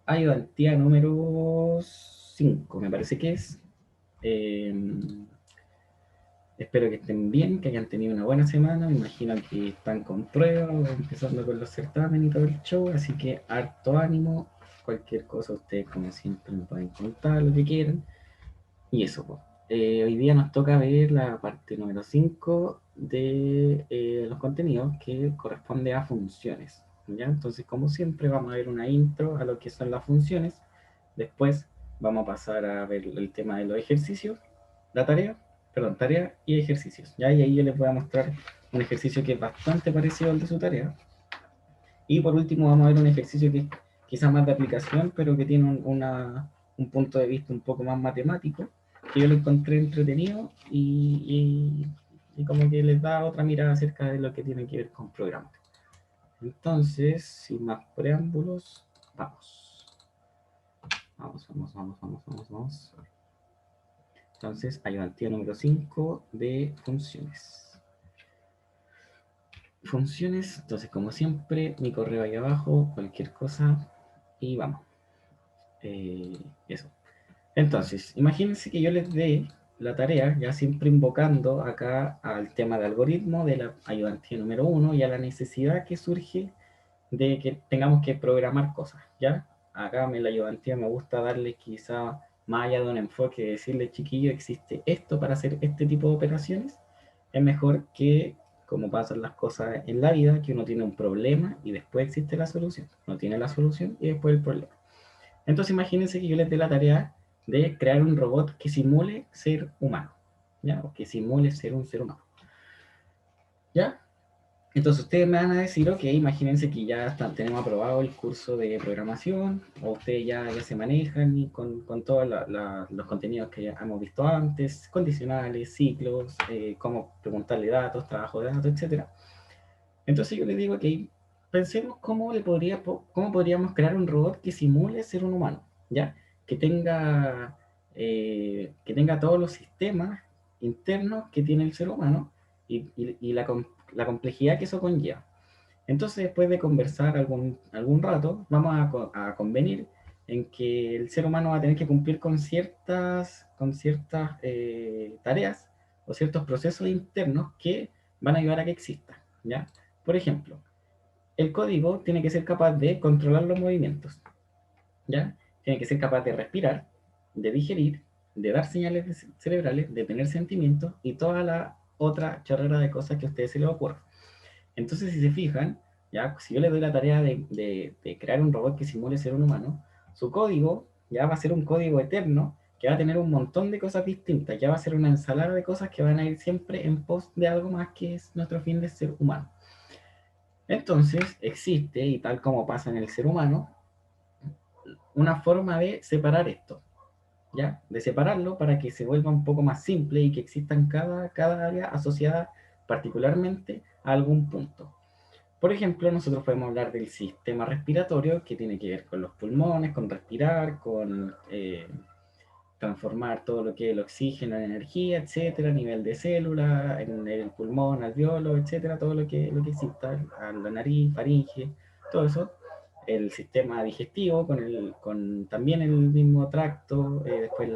Ayudantía número 5, me parece que es. Eh, Espero que estén bien, que hayan tenido una buena semana. Me imagino que están con pruebas, o empezando con los certámenes y todo el show, así que harto ánimo. Cualquier cosa, ustedes, como siempre, me pueden contar lo que quieran. Y eso, pues. Hoy día nos toca ver la parte número 5 de los contenidos que corresponde a funciones. ¿Ya? Entonces, como siempre, vamos a ver una intro a lo que son las funciones. Después vamos a pasar a ver el tema de los ejercicios, la tarea, perdón, tarea y ejercicios. ¿Ya? Y ahí yo les voy a mostrar un ejercicio que es bastante parecido al de su tarea. Y por último vamos a ver un ejercicio que es quizás más de aplicación, pero que tiene un punto de vista un poco más matemático, que yo lo encontré entretenido y como que les da otra mirada acerca de lo que tiene que ver con programas. Entonces, sin más preámbulos, vamos. Vamos. Entonces, ayudantía número 5 de funciones. Funciones, entonces como siempre, mi correo ahí abajo, cualquier cosa, y vamos. Eh, Eso. Entonces, imagínense que yo les dé la tarea, ya siempre invocando acá al tema de algoritmo de la ayudantía número 1 y a la necesidad que surge de que tengamos que programar cosas, ¿ya? Acá en la ayudantía me gusta darles quizá más allá de un enfoque, decirle, chiquillo, existe esto para hacer este tipo de operaciones. Es mejor que, como pasan las cosas en la vida, que uno tiene un problema y después existe la solución. No tiene la solución y después el problema. Entonces imagínense que yo les dé la tarea de crear un robot que simule ser humano, ¿ya? O que simule ser un ser humano, ¿ya? Entonces ustedes me van a decir, ok, imagínense que ya tenemos aprobado el curso de programación, o ustedes ya se manejan y con todos los contenidos que ya hemos visto antes, condicionales, ciclos, cómo preguntarle datos, trabajo de datos, etcétera. Entonces yo les digo, ok, pensemos cómo podríamos crear un robot que simule ser un humano, ¿ya? Que tenga todos los sistemas internos que tiene el ser humano y la complejidad que eso conlleva. Entonces, después de conversar algún rato, vamos a convenir en que el ser humano va a tener que cumplir con ciertas tareas o ciertos procesos internos que van a ayudar a que exista, ¿ya? Por ejemplo, el código tiene que ser capaz de controlar los movimientos, ¿ya? Tiene que ser capaz de respirar, de digerir, de dar señales cerebrales, de tener sentimientos y toda la otra chorrera de cosas que a ustedes se les ocurra. Entonces, si se fijan, ya, si yo le doy la tarea de crear un robot que simule ser un humano, su código ya va a ser un código eterno que va a tener un montón de cosas distintas, ya va a ser una ensalada de cosas que van a ir siempre en pos de algo más que es nuestro fin de ser humano. Entonces, existe, y tal como pasa en el ser humano, una forma de separar esto, ¿ya? De separarlo para que se vuelva un poco más simple y que existan cada área asociada particularmente a algún punto. Por ejemplo, nosotros podemos hablar del sistema respiratorio, que tiene que ver con los pulmones, con respirar, con transformar todo lo que es el oxígeno en energía, etcétera, a nivel de célula, en el pulmón, alveolo, etcétera, todo lo que exista, a la nariz, faringe, todo eso. El sistema digestivo, con también el mismo tracto, después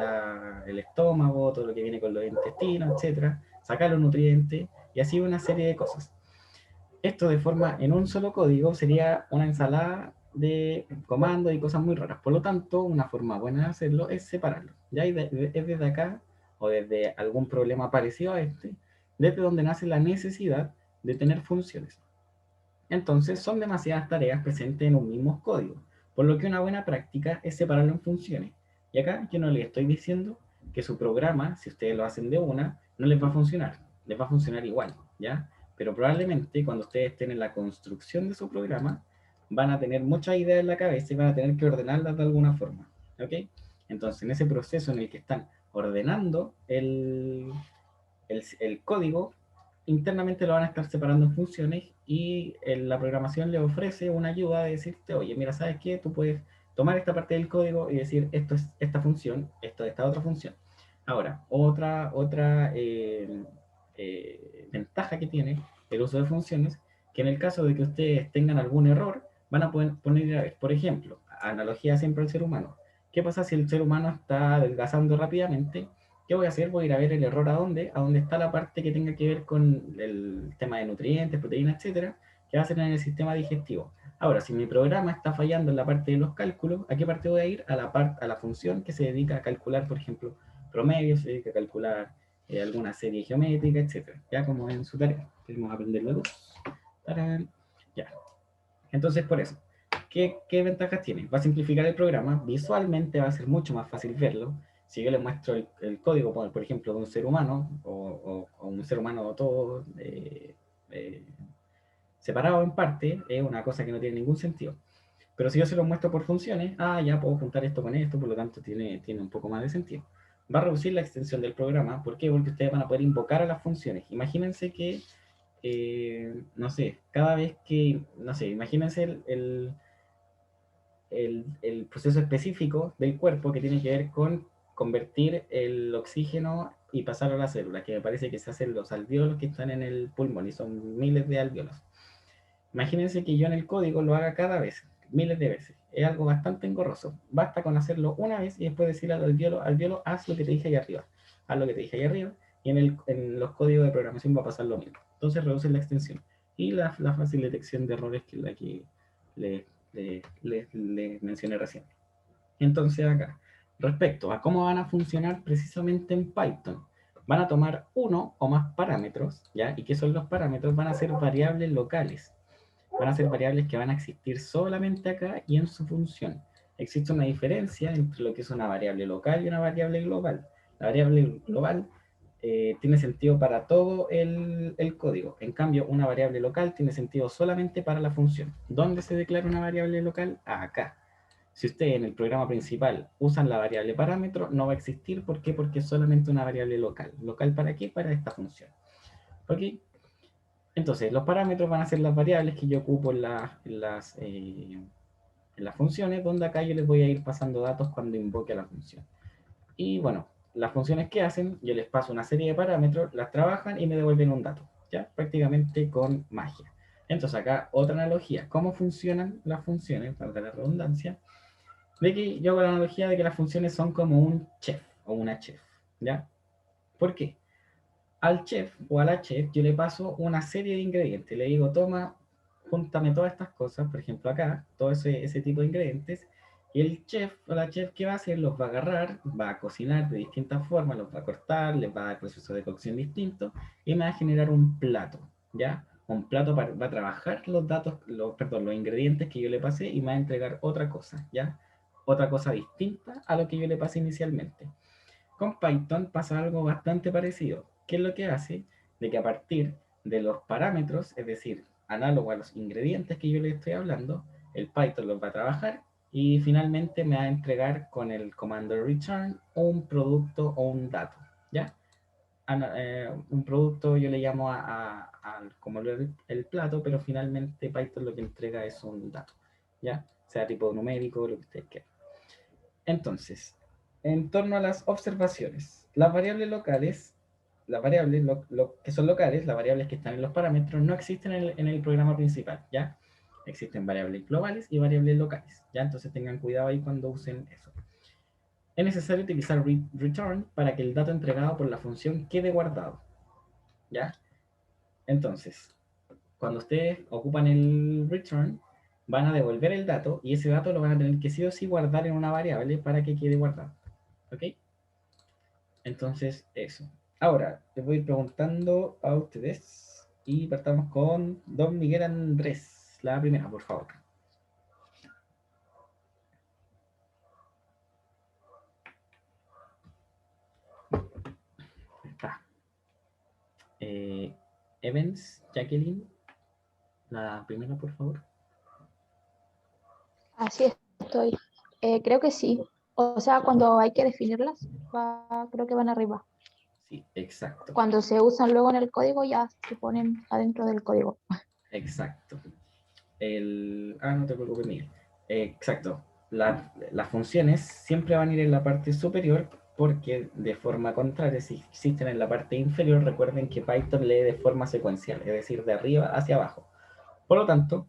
el estómago, todo lo que viene con los intestinos, etcétera, sacar los nutrientes y así una serie de cosas. Esto de forma en un solo código sería una ensalada de comandos y cosas muy raras. Por lo tanto, una forma buena de hacerlo es separarlo. Ya es desde acá, o desde algún problema parecido a este, desde donde nace la necesidad de tener funciones. Entonces, son demasiadas tareas presentes en un mismo código, por lo que una buena práctica es separarlo en funciones. Y acá yo no les estoy diciendo que su programa, si ustedes lo hacen de una, no les va a funcionar, les va a funcionar igual, ¿ya? Pero probablemente cuando ustedes estén en la construcción de su programa, van a tener muchas ideas en la cabeza y van a tener que ordenarlas de alguna forma, ¿ok? Entonces, en ese proceso en el que están ordenando el código, internamente lo van a estar separando en funciones y la programación le ofrece una ayuda de decirte, oye, mira, ¿sabes qué? Tú puedes tomar esta parte del código y decir, esto es esta función, esto es esta otra función. Ahora, otra ventaja que tiene el uso de funciones, que en el caso de que ustedes tengan algún error, van a poder poner, a ver, por ejemplo, analogía siempre al ser humano. ¿Qué pasa si el ser humano está adelgazando rápidamente? ¿Qué voy a hacer? Voy a ir a ver el error a dónde está la parte que tenga que ver con el tema de nutrientes, proteínas, etcétera, que va a ser en el sistema digestivo. Ahora, si mi programa está fallando en la parte de los cálculos, ¿a qué parte voy a ir? A la función que se dedica a calcular, por ejemplo, promedios, se dedica a calcular alguna serie geométrica, etcétera. Ya como en su tarea. Queremos aprender luego. Ya. Entonces, por eso, ¿qué ventajas tiene? Va a simplificar el programa, visualmente va a ser mucho más fácil verlo. Si yo les muestro el código, por ejemplo, de un ser humano, o un ser humano todo separado en parte, es una cosa que no tiene ningún sentido. Pero si yo se lo muestro por funciones, ya puedo juntar esto con esto, por lo tanto tiene un poco más de sentido. Va a reducir la extensión del programa. ¿Por qué? Porque ustedes van a poder invocar a las funciones. Imagínense que no sé, cada vez que, no sé, imagínense el proceso específico del cuerpo que tiene que ver con convertir el oxígeno y pasarlo a la célula, que me parece que se hacen los alvéolos que están en el pulmón y son miles de alvéolos. Imagínense que yo en el código lo haga cada vez, miles de veces. Es algo bastante engorroso. Basta con hacerlo una vez y después decirle al alvéolo, haz lo que te dije ahí arriba. Haz lo que te dije ahí arriba. Y en los códigos de programación va a pasar lo mismo. Entonces reducen la extensión. Y la fácil detección de errores, que es la que le mencioné recién. Entonces acá, respecto a cómo van a funcionar precisamente en Python, van a tomar uno o más parámetros, ¿ya? ¿Y qué son los parámetros? Van a ser variables locales. Van a ser variables que van a existir solamente acá y en su función. Existe una diferencia entre lo que es una variable local y una variable global. La variable global tiene sentido para todo el código. En cambio, una variable local tiene sentido solamente para la función. ¿Dónde se declara una variable local? Acá. Si ustedes en el programa principal usan la variable parámetro, no va a existir. ¿Por qué? Porque es solamente una variable local. ¿Local para qué? Para esta función. ¿Ok? Entonces, los parámetros van a ser las variables que yo ocupo en las funciones, donde acá yo les voy a ir pasando datos cuando invoque a la función. Y bueno, las funciones que hacen, yo les paso una serie de parámetros, las trabajan y me devuelven un dato, ¿ya? Prácticamente con magia. Entonces acá otra analogía, ¿cómo funcionan las funciones, para la redundancia? De que yo hago la analogía de que las funciones son como un chef o una chef, ¿ya? ¿Por qué? Al chef o a la chef yo le paso una serie de ingredientes, le digo, toma, júntame todas estas cosas, por ejemplo acá, todo ese tipo de ingredientes, y el chef o la chef, ¿qué va a hacer? Los va a agarrar, va a cocinar de distintas formas, los va a cortar, les va a dar procesos de cocción distintos, y me va a generar un plato, ¿ya? Un plato va a trabajar los datos, perdón, los ingredientes que yo le pasé y me va a entregar otra cosa, ¿ya? Otra cosa distinta a lo que yo le pasé inicialmente. Con Python pasa algo bastante parecido. ¿Qué es lo que hace? De que a partir de los parámetros, es decir, análogo a los ingredientes que yo le estoy hablando, el Python los va a trabajar y finalmente me va a entregar con el comando return un producto o un dato, ¿ya? Un producto yo le llamo como el plato, pero finalmente Python lo que entrega es un dato, ¿ya? Sea tipo numérico, lo que ustedes quieran. Entonces, en torno a las observaciones, las variables locales, las variables que son locales, las variables que están en los parámetros, no existen en el programa principal, ¿ya? Existen variables globales y variables locales, ¿ya? Entonces tengan cuidado ahí cuando usen eso. Es necesario utilizar return para que el dato entregado por la función quede guardado, ¿ya? Entonces, cuando ustedes ocupan el return, van a devolver el dato y ese dato lo van a tener que sí o sí guardar en una variable para que quede guardado. ¿Ok? Entonces, eso. Ahora, les voy preguntando a ustedes y partamos con Don Miguel Andrés. La primera, por favor. Está. Evans, Jacqueline, la primera, por favor. Así estoy. Creo que sí. O sea, cuando hay que definirlas, creo que van arriba. Sí, exacto. Cuando se usan luego en el código, ya se ponen adentro del código. Exacto. No te preocupes, Miguel. Exacto. Las funciones siempre van a ir en la parte superior porque de forma contraria, si existen en la parte inferior, recuerden que Python lee de forma secuencial, es decir, de arriba hacia abajo. Por lo tanto,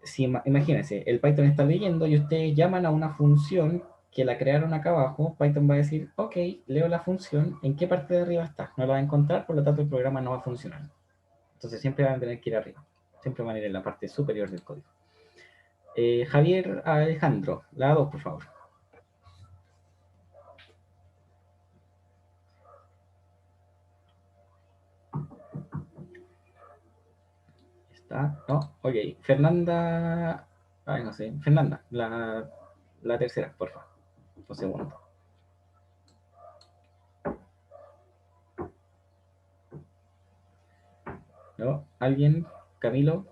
si imagínense, el Python está leyendo y ustedes llaman a una función que la crearon acá abajo, Python va a decir, ok, leo la función, ¿en qué parte de arriba está? No la va a encontrar, por lo tanto el programa no va a funcionar. Entonces siempre van a tener que ir arriba, siempre van a ir en la parte superior del código. Javier Alejandro, la 2, por favor. Está, no, ok. Fernanda, ay, no sé, Fernanda, la tercera, por favor, o segunda. ¿No? ¿Alguien? Camilo.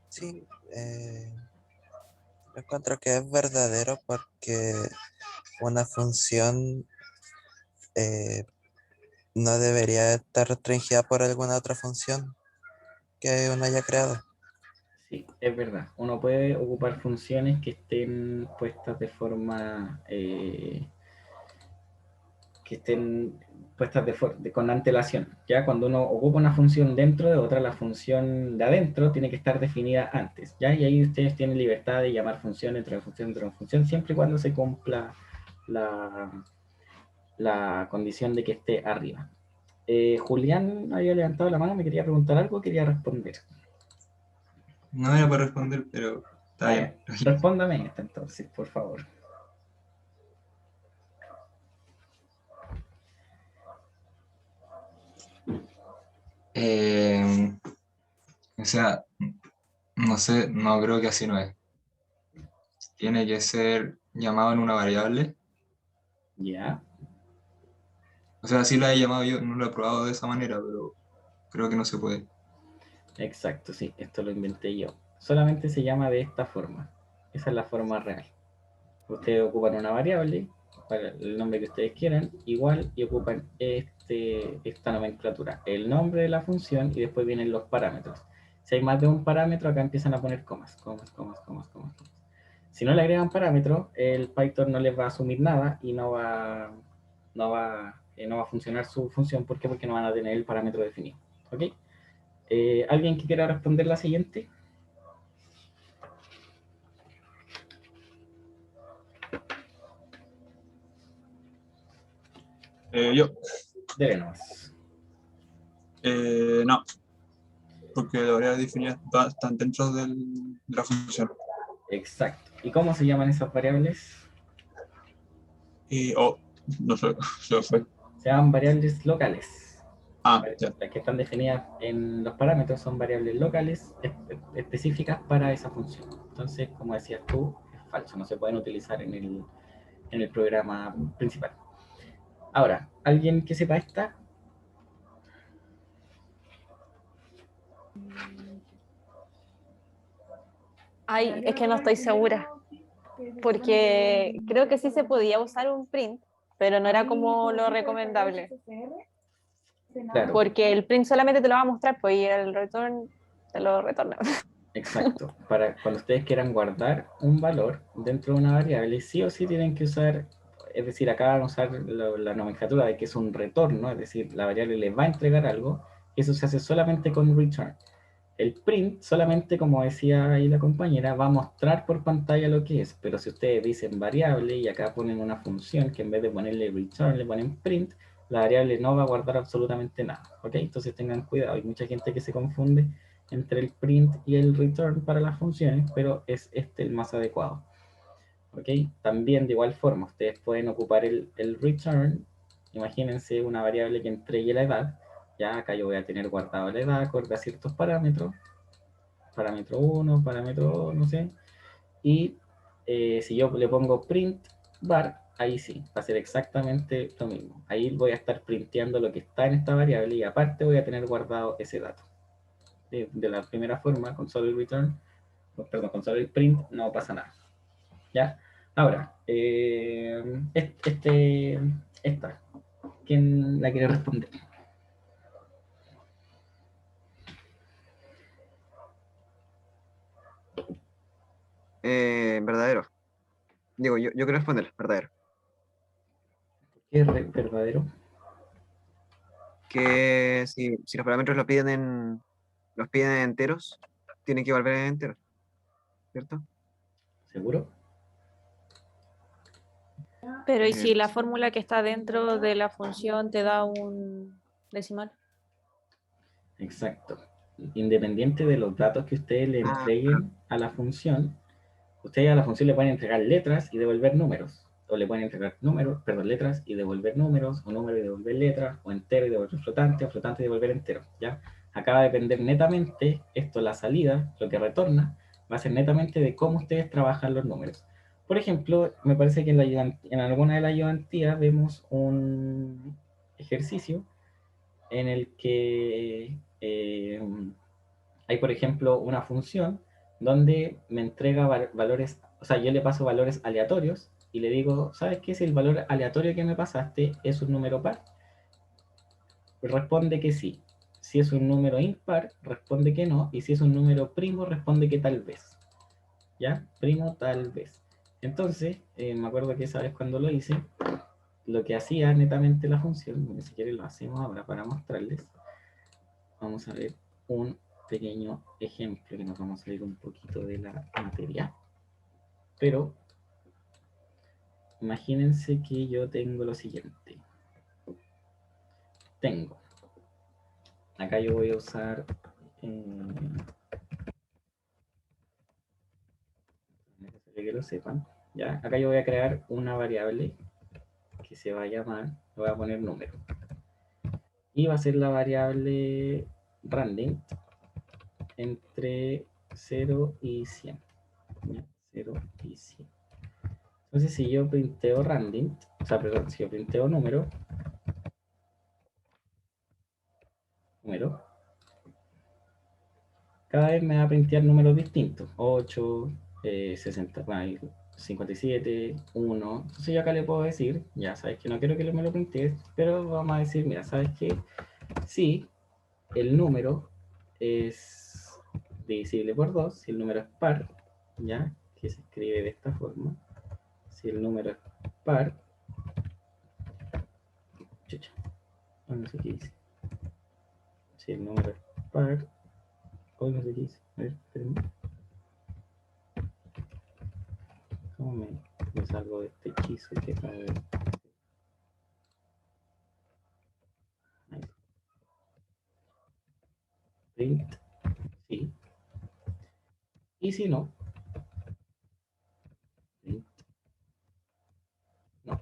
Sí, yo encuentro que es verdadero porque una función eh, no debería estar restringida por alguna otra función que uno haya creado. Sí, es verdad. Uno puede ocupar funciones que estén puestas de forma, que estén puestas con antelación. Ya cuando uno ocupa una función dentro de otra, la función de adentro tiene que estar definida antes. ¿Ya? Y ahí ustedes tienen libertad de llamar función entre función entre función, siempre y cuando se cumpla la, la condición de que esté arriba. Julián había levantado la mano, me quería preguntar algo, quería responder. No era para responder, pero está bien. Respóndame esta entonces, por favor. Eh, o sea, no sé, no creo que así no es. Tiene que ser llamado en una variable. Ya, O sea, sí la he llamado yo, no lo he probado de esa manera, pero creo que no se puede. exacto, sí, esto lo inventé yo. Solamente se llama de esta forma. Esa es la forma real. Ustedes ocupan una variable para el nombre que ustedes quieran, igual, y ocupan esta nomenclatura, el nombre de la función y después vienen los parámetros. Si hay más de un parámetro, acá empiezan a poner comas, comas, comas, comas, comas. Si no le agregan parámetros, el Python no les va a asumir nada y no va a funcionar su función. ¿Por qué? Porque no van a tener el parámetro definido. ¿Ok? ¿Alguien que quiera responder la siguiente? Yo, Dele nomás. no, porque las variables definidas están dentro de la función. Exacto. ¿Y cómo se llaman esas variables? Y, oh, no sé, se fue. Se llaman variables locales. Ah, ya. Las que están definidas en los parámetros son variables locales específicas para esa función. Entonces, como decías tú, es falso, no se pueden utilizar en el programa principal. Ahora, ¿alguien que sepa esta? Ay, es que no estoy segura, porque creo que sí se podía usar un print, pero no era como lo recomendable, Claro, porque el print solamente te lo va a mostrar, pues y el return te lo retorna. exacto. Para cuando ustedes quieran guardar un valor dentro de una variable, sí o sí tienen que usar, es decir, acá van a usar la nomenclatura de que es un retorno, es decir, la variable les va a entregar algo, y eso se hace solamente con return. El print solamente, como decía ahí la compañera, va a mostrar por pantalla lo que es, pero si ustedes dicen variable y acá ponen una función que en vez de ponerle return le ponen print, la variable no va a guardar absolutamente nada, ¿ok? Entonces tengan cuidado, hay mucha gente que se confunde entre el print y el return para las funciones, pero es este el más adecuado, ¿ok? También de igual forma, ustedes pueden ocupar el return, imagínense una variable que entregue la edad, ya acá yo voy a tener guardado la edad acorde a ciertos parámetros, parámetro 1, parámetro 2, no sé. Y si yo le pongo print var, ahí sí, va a ser exactamente lo mismo. Ahí voy a estar printeando lo que está en esta variable y aparte voy a tener guardado ese dato. De la primera forma, con solo el return, perdón, con solo el print, no pasa nada. ¿Ya? Ahora, esta, ¿quién la quiere responder? Verdadero. Digo, yo quiero responder, verdadero. ¿Qué es verdadero? que si los parámetros los piden en enteros, tienen que volver en enteros, ¿cierto? ¿Seguro? Pero ¿y si Eh, la fórmula que está dentro de la función te da un decimal? Exacto. Independiente de los datos que ustedes le claro. entreguen a la función, ustedes a la función le pueden entregar letras y devolver números. O le pueden entregar números, perdón, letras y devolver números, o número y devolver letras, o entero y devolver flotante, o flotante y devolver entero. ¿Ya? Acá va a depender netamente, esto la salida, lo que retorna, va a ser netamente de cómo ustedes trabajan los números. Por ejemplo, me parece que en alguna de las ayudantías vemos un ejercicio en el que hay, por ejemplo, una función donde me entrega valores, o sea, yo le paso valores aleatorios y le digo, ¿sabes qué? Si el valor aleatorio que me pasaste es un número par, responde que sí. Si es un número impar, responde que no. Y si es un número primo, responde que tal vez. ¿Ya? Primo tal vez. Entonces, me acuerdo que esa vez cuando lo hice, lo que hacía netamente la función, ni siquiera lo hacemos ahora para mostrarles, vamos a ver un pequeño ejemplo que nos vamos a salir un poquito de la materia. Pero imagínense que yo tengo lo siguiente. Acá yo voy a usar necesario que lo sepan. ¿Ya? Acá yo voy a crear una variable que se va a llamar, le voy a poner número. Y va a ser la variable random entre 0 y 100. ¿Ya? 0 y 100. Entonces, si yo printeo random, o sea, perdón, si yo printeo número, cada vez me va a printear números distintos. 8, 60, 57, 1. Entonces yo acá le puedo decir, ya sabes que no quiero que me lo printes, pero vamos a decir, mira, sabes que si el número es divisible por 2, si el número es par, ya, que se escribe de esta forma, si el número es par, chucha, no sé qué dice, si el número es par, hoy no sé qué dice, a ver, espérenme. ¿Cómo me salgo de este hechizo que acaba de... Ahí. Print, sí. Y si no, print, no.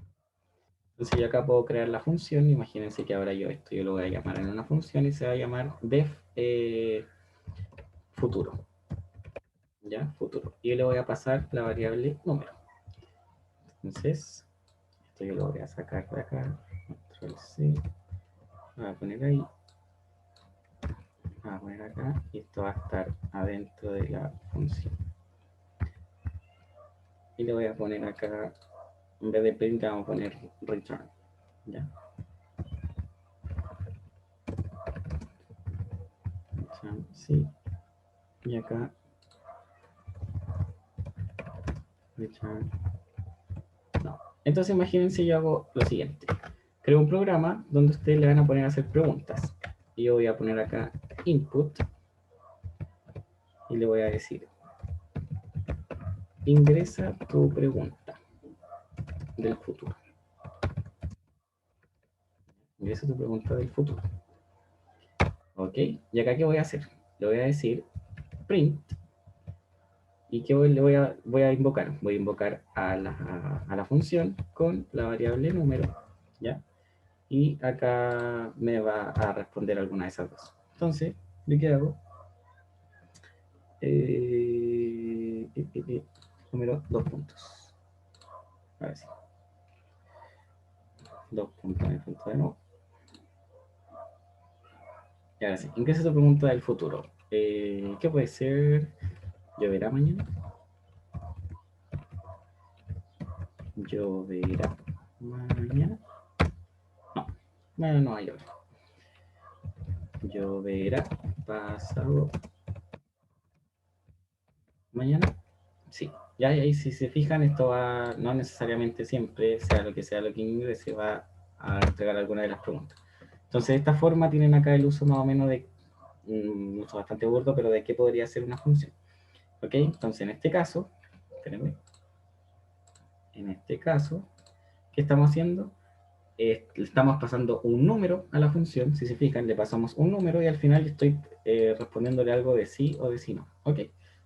Entonces yo acá puedo crear la función. Imagínense que ahora yo lo voy a llamar en una función y se va a llamar def futuro. ¿Ya? Futuro. Y yo le voy a pasar la variable número. Entonces, esto yo lo voy a sacar de acá. Control C. Lo voy a poner ahí. Lo voy a poner acá. Y esto va a estar adentro de la función. Y le voy a poner acá, en vez de print, vamos a poner return. ¿Ya? Return, sí. Y acá, return. No. Entonces imagínense yo hago lo siguiente. Creo un programa donde ustedes le van a poner a hacer preguntas. Y yo voy a poner acá input. Y le voy a decir, ingresa tu pregunta del futuro. Ingresa tu pregunta del futuro. Ok. Y acá, ¿qué voy a hacer? Le voy a decir print. ¿Y qué le voy a invocar? Voy a invocar a la función con la variable número. ¿Ya? Y acá me va a responder alguna de esas dos. Entonces, ¿de qué hago? Número 2 puntos. A ver si. 2 puntos en el punto de nuevo. Y ahora sí, ingresa tu pregunta del futuro. ¿Qué puede ser? ¿Lloverá mañana? ¿Lloverá mañana? No, mañana no va a llover. ¿Lloverá pasado mañana? Sí. Ya ahí, si se fijan, esto va, no necesariamente siempre, sea lo que ingrese, va a entregar alguna de las preguntas. Entonces, de esta forma tienen acá el uso más o menos de, un uso bastante burdo, pero de qué podría ser una función. ¿Ok? Entonces, en este caso, espérenme. En este caso, ¿qué estamos haciendo? Le estamos pasando un número a la función, si se fijan, le pasamos un número y al final estoy respondiéndole algo de sí o de sí no. ¿Ok?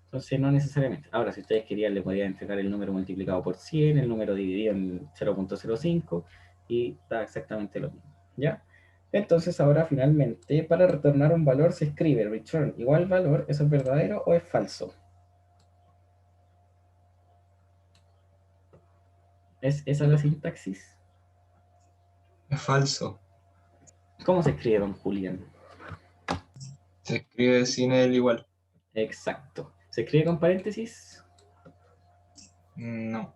Entonces, no necesariamente. Ahora, si ustedes querían, le podrían entregar el número multiplicado por 100, el número dividido en 0.05 y da exactamente lo mismo. ¿Ya? Entonces, ahora finalmente, para retornar un valor se escribe return igual valor, ¿eso es verdadero o es falso? ¿Es esa la sintaxis? Es falso. ¿Cómo se escribe, don Julián? Se escribe sin el igual. Exacto. ¿Se escribe con paréntesis? No.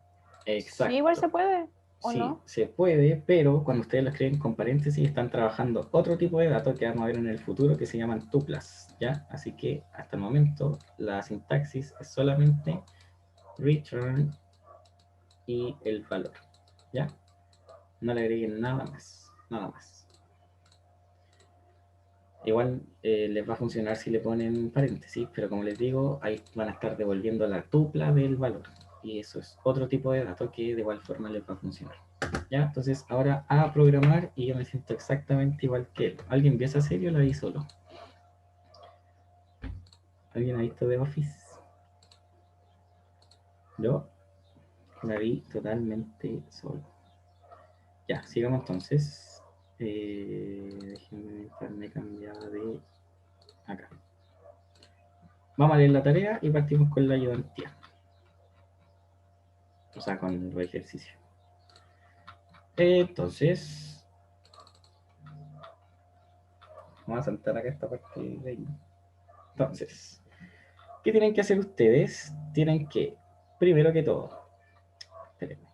Exacto. Sí, igual se puede, ¿o Sí, no? se puede, pero cuando ustedes lo escriben con paréntesis están trabajando otro tipo de datos que vamos a ver en el futuro que se llaman tuplas, ¿ya? Así que hasta el momento la sintaxis es solamente return y el valor, ¿ya? No le agreguen nada más, nada más. Igual les va a funcionar si le ponen paréntesis, pero como les digo, ahí van a estar devolviendo la tupla del valor. Y eso es otro tipo de dato que de igual forma les va a funcionar. ¿Ya? Entonces ahora a programar y yo me siento exactamente igual que él. ¿Alguien vio esa serie o la vi solo? ¿Alguien ha visto The Office? Yo la vi totalmente solo. Ya, sigamos entonces. Déjenme me cambiar de acá. Vamos a leer la tarea y partimos con la ayudantía. O sea, con los ejercicios. Entonces, vamos a saltar acá esta parte de ahí. Entonces, ¿qué tienen que hacer ustedes? Tienen que, primero que todo, espérenme,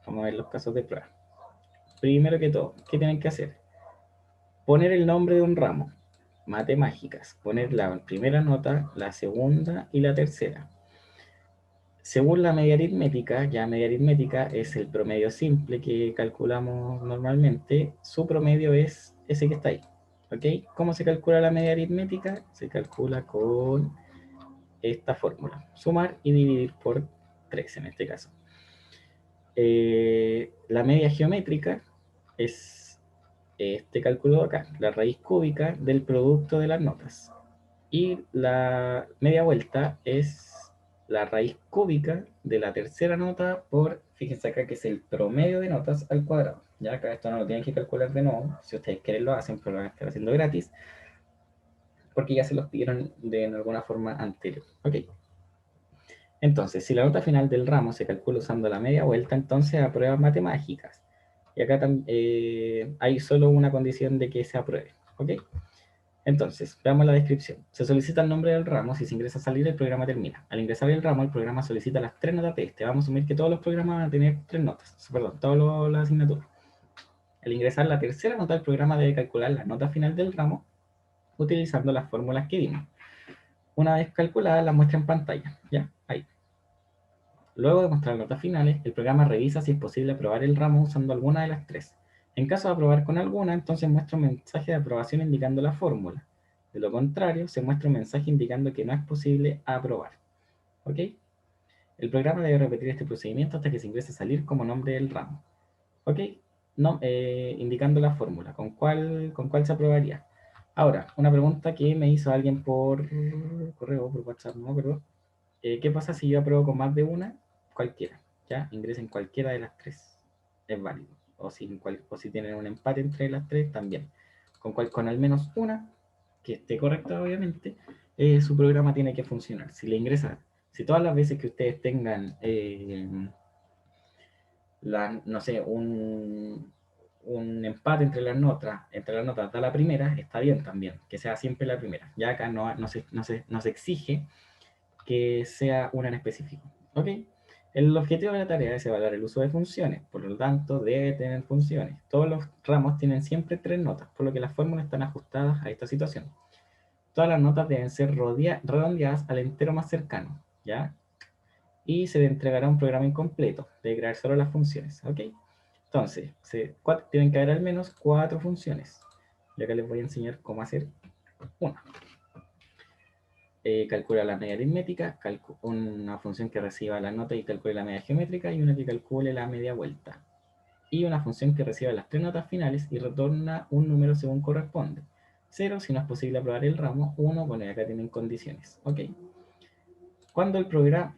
vamos a ver los casos de prueba. Primero que todo, ¿qué tienen que hacer? Poner el nombre de un ramo, matemáticas, poner la primera nota, la segunda y la tercera. Según la media aritmética, ya media aritmética es el promedio simple que calculamos normalmente, su promedio es ese que está ahí. ¿Ok? ¿Cómo se calcula la media aritmética? Se calcula con esta fórmula, sumar y dividir por 3 en este caso. La media geométrica es este cálculo de acá, la raíz cúbica del producto de las notas. Y la media vuelta es la raíz cúbica de la tercera nota por, fíjense acá que es el promedio de notas al cuadrado. Ya acá esto no lo tienen que calcular de nuevo, si ustedes quieren lo hacen, pero lo van a estar haciendo gratis, porque ya se los pidieron de alguna forma anterior. Ok. Entonces, si la nota final del ramo se calcula usando la media vuelta, entonces aprueba matemáticas. Y acá hay solo una condición de que se apruebe. ¿Ok? Entonces, veamos la descripción. Se solicita el nombre del ramo. Si se ingresa a salir, el programa termina. Al ingresar el ramo, el programa solicita las 3 notas de este. Vamos a asumir que todos los programas van a tener 3 notas. Perdón, todas las asignaturas. Al ingresar la tercera nota, el programa debe calcular la nota final del ramo utilizando las fórmulas que vimos. Una vez calculada, la muestra en pantalla. ¿Ya? Ahí. Luego de mostrar notas finales, el programa revisa si es posible aprobar el ramo usando alguna de las 3. En caso de aprobar con alguna, entonces muestra un mensaje de aprobación indicando la fórmula. De lo contrario, se muestra un mensaje indicando que no es posible aprobar. ¿Ok? El programa debe repetir este procedimiento hasta que se ingrese a salir como nombre del ramo. ¿Ok? No, indicando la fórmula. ¿Con cuál se aprobaría? Ahora, una pregunta que me hizo alguien por correo, por WhatsApp, no me acuerdo. ¿Qué pasa si yo apruebo con más de una? Cualquiera, ¿ya? Ingresen cualquiera de las 3. Es válido. O si tienen un empate entre las 3, también. Con al menos una, que esté correcta, obviamente, su programa tiene que funcionar. Si le ingresa, si todas las veces que ustedes tengan, no sé, un empate entre las notas da la primera, está bien también, que sea siempre la primera. Ya acá no se exige que sea una en específico. ¿Ok? El objetivo de la tarea es evaluar el uso de funciones, por lo tanto debe tener funciones. Todos los ramos tienen siempre 3 notas, por lo que las fórmulas están ajustadas a esta situación. Todas las notas deben ser redondeadas al entero más cercano, ¿ya? Y se le entregará un programa incompleto, debe crear solo las funciones, ¿ok? Entonces, tienen que haber al menos 4 funciones. Y acá les voy a enseñar cómo hacer una. Calcula la media aritmética, una función que reciba la nota y calcule la media geométrica, y una que calcule la media vuelta. Y una función que reciba las 3 notas finales y retorna un número según corresponde. 0 si no es posible aprobar el ramo, 1, bueno, y acá tienen condiciones. Ok. Cuando programe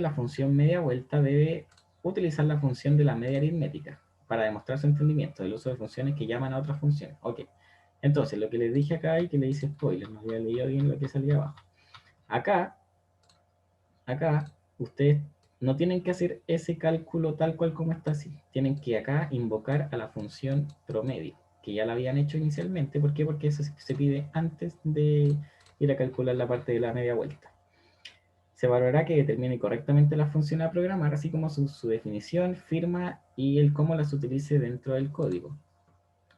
la función media vuelta, debe utilizar la función de la media aritmética para demostrar su entendimiento del uso de funciones que llaman a otras funciones. Ok. Entonces, lo que les dije acá y que le hice spoiler, no había leído bien lo que salía abajo. Acá, ustedes no tienen que hacer ese cálculo tal cual como está así. Tienen que acá invocar a la función promedio, que ya la habían hecho inicialmente. ¿Por qué? Porque eso se pide antes de ir a calcular la parte de la media vuelta. Se valorará que determine correctamente la función a programar, así como su definición, firma y el cómo las utilice dentro del código.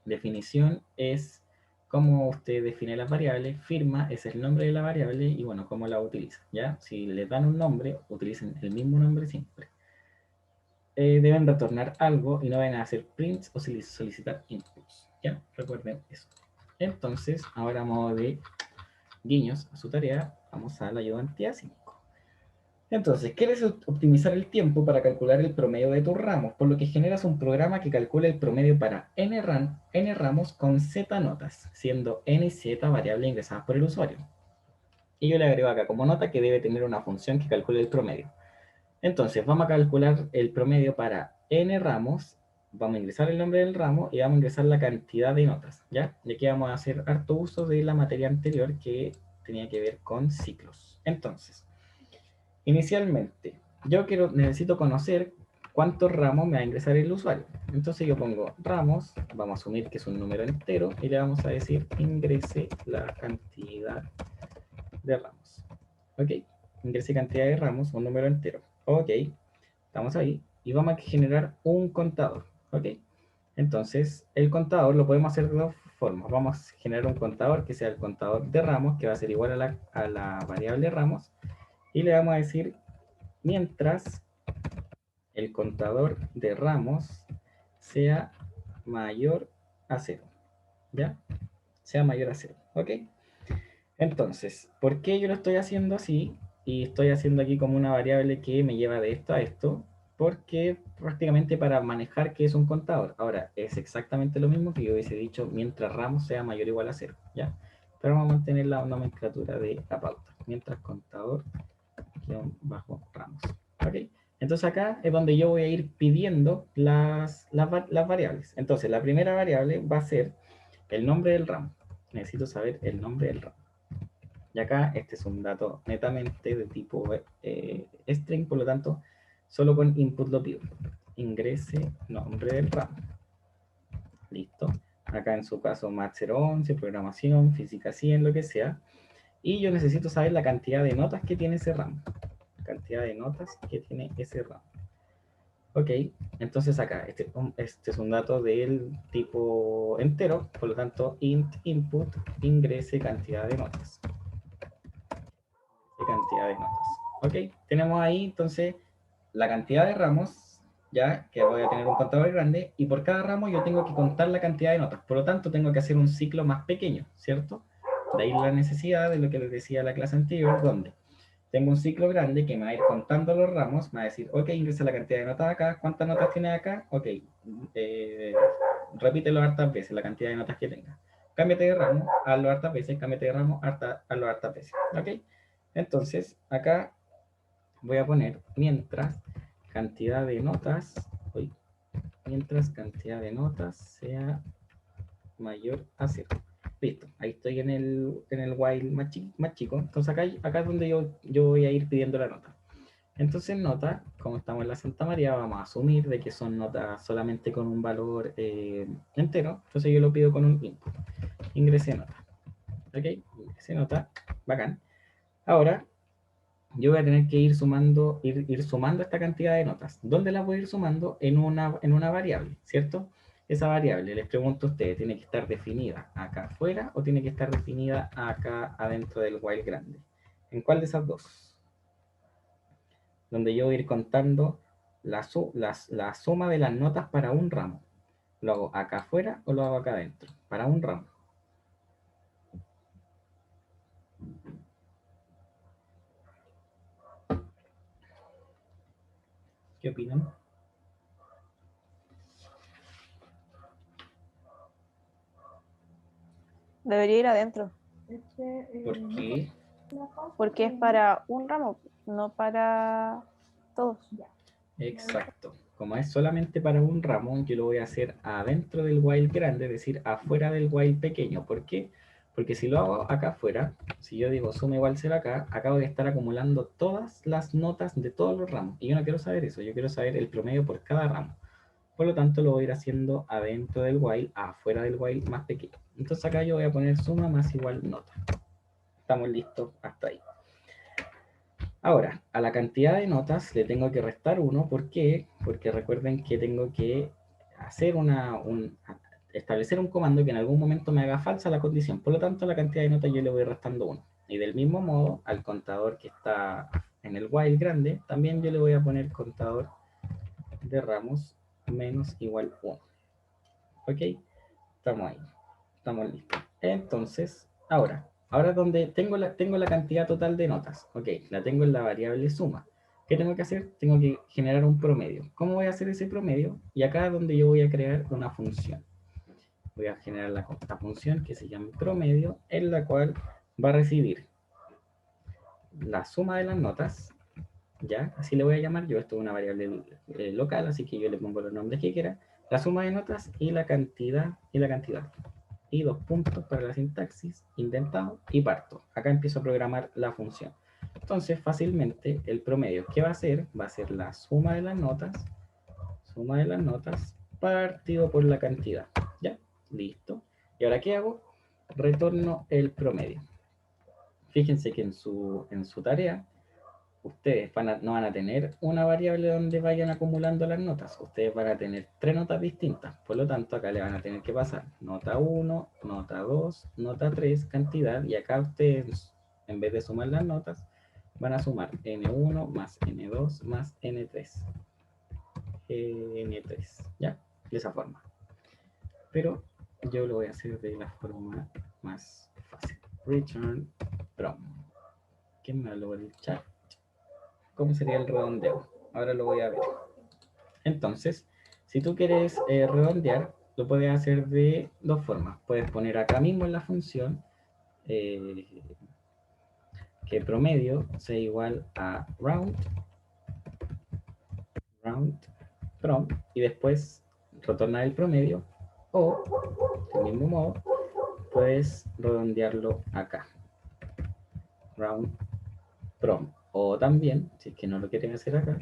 Definición es cómo usted define las variables, firma es el nombre de la variable y bueno, cómo la utiliza, ¿ya? Si les dan un nombre, utilicen el mismo nombre siempre. Deben retornar algo y no deben hacer prints o solicitar inputs, ¿ya? Recuerden eso. Entonces, ahora a modo de guiños a su tarea, vamos a la ayudantía 5. Entonces, quieres optimizar el tiempo para calcular el promedio de tus ramos, por lo que generas un programa que calcula el promedio para n ramos con z notas, siendo n y z variables ingresadas por el usuario. Y yo le agrego acá como nota que debe tener una función que calcule el promedio. Entonces, vamos a calcular el promedio para n ramos, vamos a ingresar el nombre del ramo y vamos a ingresar la cantidad de notas, ¿ya? Y aquí vamos a hacer harto uso de la materia anterior que tenía que ver con ciclos. Entonces, inicialmente, necesito conocer cuántos ramos me va a ingresar el usuario. Entonces yo pongo ramos, vamos a asumir que es un número entero, y le vamos a decir ingrese la cantidad de ramos. Ok, ingrese cantidad de ramos, un número entero. Ok, estamos ahí, y vamos a generar un contador. Ok, entonces el contador lo podemos hacer de dos formas. Vamos a generar un contador que sea el contador de ramos, que va a ser igual a la variable ramos, y le vamos a decir mientras el contador de ramos sea mayor a 0, ¿ya? Sea mayor a 0, ¿ok? Entonces, ¿por qué yo lo estoy haciendo así? Y estoy haciendo aquí como una variable que me lleva de esto a esto, porque prácticamente para manejar qué es un contador. Ahora, es exactamente lo mismo que yo hubiese dicho mientras ramos sea mayor o igual a 0, ¿ya? Pero vamos a mantener la nomenclatura de la pauta, mientras contador bajo ramos, ¿ok? Entonces acá es donde yo voy a ir pidiendo las variables. Entonces la primera variable va a ser el nombre del ramo. Necesito saber el nombre del ramo. Y acá este es un dato netamente de tipo string, por lo tanto solo con input lo pido. Ingrese nombre del ramo. Listo. Acá en su caso Math 011, programación, física 100, lo que sea. Y yo necesito saber la cantidad de notas que tiene ese ramo. Cantidad de notas que tiene ese ramo. Ok, entonces acá, este es un dato del tipo entero, por lo tanto, int input ingrese cantidad de notas. Cantidad de notas. Ok, tenemos ahí entonces la cantidad de ramos, ya que voy a tener un contador grande, y por cada ramo yo tengo que contar la cantidad de notas. Por lo tanto, tengo que hacer un ciclo más pequeño, ¿cierto? De ahí la necesidad de lo que les decía la clase anterior, donde tengo un ciclo grande que me va a ir contando los ramos, me va a decir, ok, ingresa la cantidad de notas acá, ¿cuántas notas tiene acá? Ok, repítelo hartas veces, la cantidad de notas que tenga. Cámbiate de ramo, hazlo hartas veces, cámbiate de ramo, hazlo hartas veces, ok. Entonces, acá voy a poner mientras cantidad de notas, mientras cantidad de notas sea mayor a 0. Listo, ahí estoy en el while más chico. Entonces acá es donde yo voy a ir pidiendo la nota. Entonces nota, como estamos en la Santa María, vamos a asumir de que son notas solamente con un valor entero. Entonces yo lo pido con un input. Ingrese nota. Ok, ingrese nota, bacán. Ahora yo voy a tener que ir sumando esta cantidad de notas. ¿Dónde las voy a ir sumando? En una variable, ¿cierto? Esa variable, les pregunto a ustedes, ¿tiene que estar definida acá afuera o tiene que estar definida acá adentro del while grande? ¿En cuál de esas dos? Donde yo voy a ir contando la suma de las notas para un ramo. ¿Lo hago acá afuera o lo hago acá adentro? Para un ramo. ¿Qué opinan? Debería ir adentro, ¿Por qué? porque es para un ramo, no para todos. Exacto. Como es solamente para un ramo, yo lo voy a hacer adentro del while grande, es decir, afuera del while pequeño. ¿Por qué? Porque si lo hago acá afuera, si yo digo suma igual 0 acá, acabo de estar acumulando todas las notas de todos los ramos. Y yo no quiero saber eso, yo quiero saber el promedio por cada ramo. Por lo tanto, lo voy a ir haciendo adentro del while, afuera del while más pequeño. Entonces acá yo voy a poner suma más igual nota. Estamos listos hasta ahí. Ahora, a la cantidad de notas le tengo que restar 1. ¿Por qué? Porque recuerden que tengo que hacer establecer un comando que en algún momento me haga falsa la condición. Por lo tanto, a la cantidad de notas yo le voy restando 1. Y del mismo modo, al contador que está en el while grande, también yo le voy a poner contador de ramos menos igual 1. ¿Ok? Estamos ahí. Estamos listos. Entonces, ahora donde tengo la cantidad total de notas. Ok, la tengo en la variable suma. ¿Qué tengo que hacer? Tengo que generar un promedio. ¿Cómo voy a hacer ese promedio? Y acá es donde yo voy a crear una función. Voy a generar esta función que se llama promedio, en la cual va a recibir la suma de las notas, ¿ya? Así le voy a llamar yo. Esto es una variable local, así que yo le pongo los nombres que quiera. La suma de notas y la cantidad y 2 puntos para la sintaxis, indentado y parto. Acá empiezo a programar la función. Entonces, fácilmente, el promedio, ¿qué va a hacer? Va a ser la suma de las notas partido por la cantidad. ¿Ya? Listo. ¿Y ahora qué hago? Retorno el promedio. Fíjense que en su tarea, ustedes no van a tener una variable donde vayan acumulando las notas. Ustedes van a tener 3 notas distintas. Por lo tanto, acá le van a tener que pasar nota 1, nota 2, nota 3, cantidad. Y acá ustedes, en vez de sumar las notas, van a sumar N1 más N2 más N3. N3, ¿ya? De esa forma. Pero yo lo voy a hacer de la forma más fácil. Return from. ¿Quién me habló por el chat? ¿Cómo sería el redondeo? Ahora lo voy a ver. Entonces, si tú quieres redondear, lo puedes hacer de 2 formas. Puedes poner acá mismo en la función que promedio sea igual a round from, y después retornar el promedio, o del mismo modo puedes redondearlo acá, round from, o también, si es que no lo quieres hacer acá,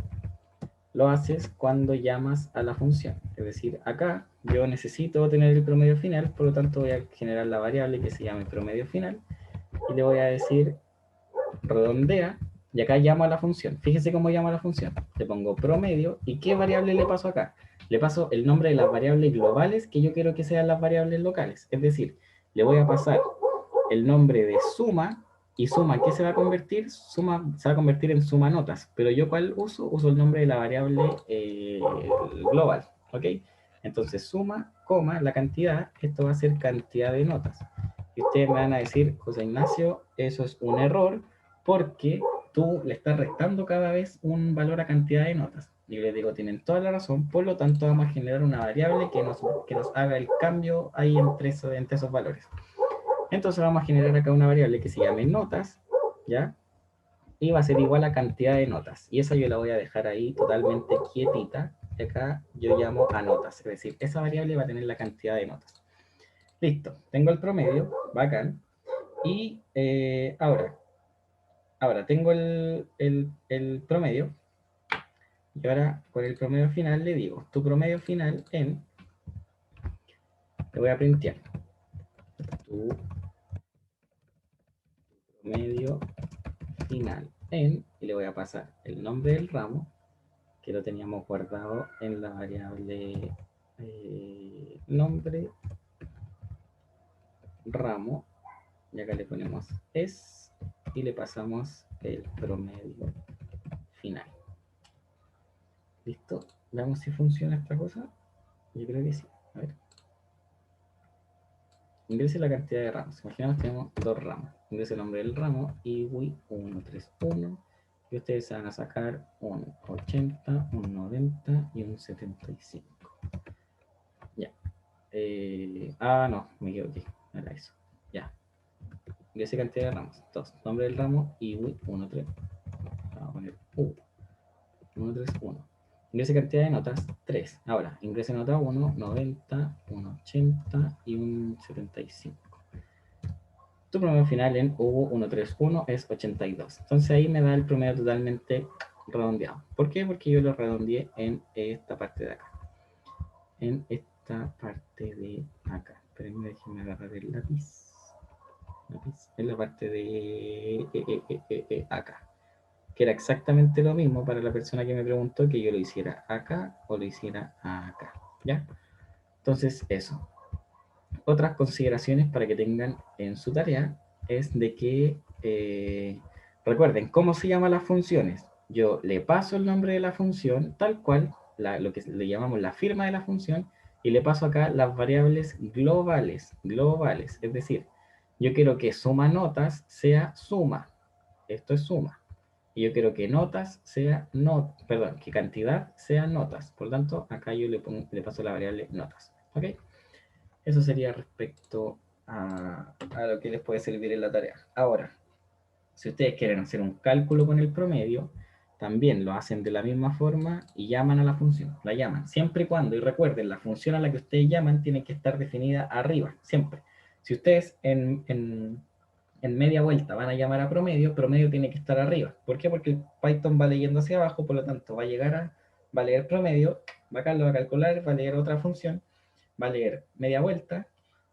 lo haces cuando llamas a la función. Es decir, acá yo necesito tener el promedio final, por lo tanto voy a generar la variable que se llame promedio final y le voy a decir redondea, y acá llamo a la función. Fíjense cómo llamo a la función. Le pongo promedio, y ¿qué variable le paso acá? Le paso el nombre de las variables globales que yo quiero que sean las variables locales. Es decir, le voy a pasar el nombre de suma, y suma, ¿qué se va a convertir? Suma se va a convertir en suma notas, pero yo ¿cuál uso? Uso el nombre de la variable global, ¿ok? Entonces suma, coma, la cantidad, esto va a ser cantidad de notas. Y ustedes me van a decir, José Ignacio, eso es un error, porque tú le estás restando cada vez un valor a cantidad de notas. Y yo les digo, tienen toda la razón, por lo tanto vamos a generar una variable que nos haga el cambio ahí entre esos valores. Entonces vamos a generar acá una variable que se llame notas, ¿ya? Y va a ser igual a cantidad de notas. Y esa yo la voy a dejar ahí totalmente quietita. Y acá yo llamo a notas. Es decir, esa variable va a tener la cantidad de notas. Listo, tengo el promedio, bacán. Y ahora tengo el promedio. Y ahora con el promedio final le digo, tu promedio final en, le voy a printear, tu promedio final en, y le voy a pasar el nombre del ramo, que lo teníamos guardado en la variable nombre ramo, y acá le ponemos es, y le pasamos el promedio final. ¿Listo? Veamos si funciona esta cosa. Yo creo que sí. A ver. Ingrese la cantidad de ramos. Imaginemos que tenemos 2 ramos. Ingrese el nombre del ramo, IWI 131. Y ustedes se van a sacar un 80, un 90 y un 75. Ya. No, me equivoqué. No era eso. Ya. Ingrese cantidad de ramos. 2. Nombre del ramo, IWI 13. Vamos a poner 131. Ingrese cantidad de notas, 3. Ahora, ingrese nota 1, 90, 180 y un 75. Tu promedio final en U131 es 82. Entonces ahí me da el promedio totalmente redondeado. ¿Por qué? Porque yo lo redondeé en esta parte de acá. En esta parte de acá. Espérenme, déjenme agarrar el lápiz. En la parte de acá. Que era exactamente lo mismo para la persona que me preguntó que yo lo hiciera acá o lo hiciera acá, ¿ya? Entonces, eso. Otras consideraciones para que tengan en su tarea es de que, recuerden, ¿cómo se llaman las funciones? Yo le paso el nombre de la función, tal cual, lo que le llamamos la firma de la función, y le paso acá las variables globales, es decir, yo quiero que suma notas sea suma, esto es suma. Y yo quiero que notas sea que cantidad sea notas. Por lo tanto, acá yo le paso la variable notas. ¿Ok? Eso sería respecto a lo que les puede servir en la tarea. Ahora, si ustedes quieren hacer un cálculo con el promedio, también lo hacen de la misma forma y llaman a la función. La llaman siempre y cuando, y recuerden, la función a la que ustedes llaman tiene que estar definida arriba, siempre. Si ustedes en media vuelta van a llamar a promedio, promedio tiene que estar arriba. ¿Por qué? Porque el Python va leyendo hacia abajo, por lo tanto va a leer promedio, lo va a calcular, va a leer otra función, va a leer media vuelta,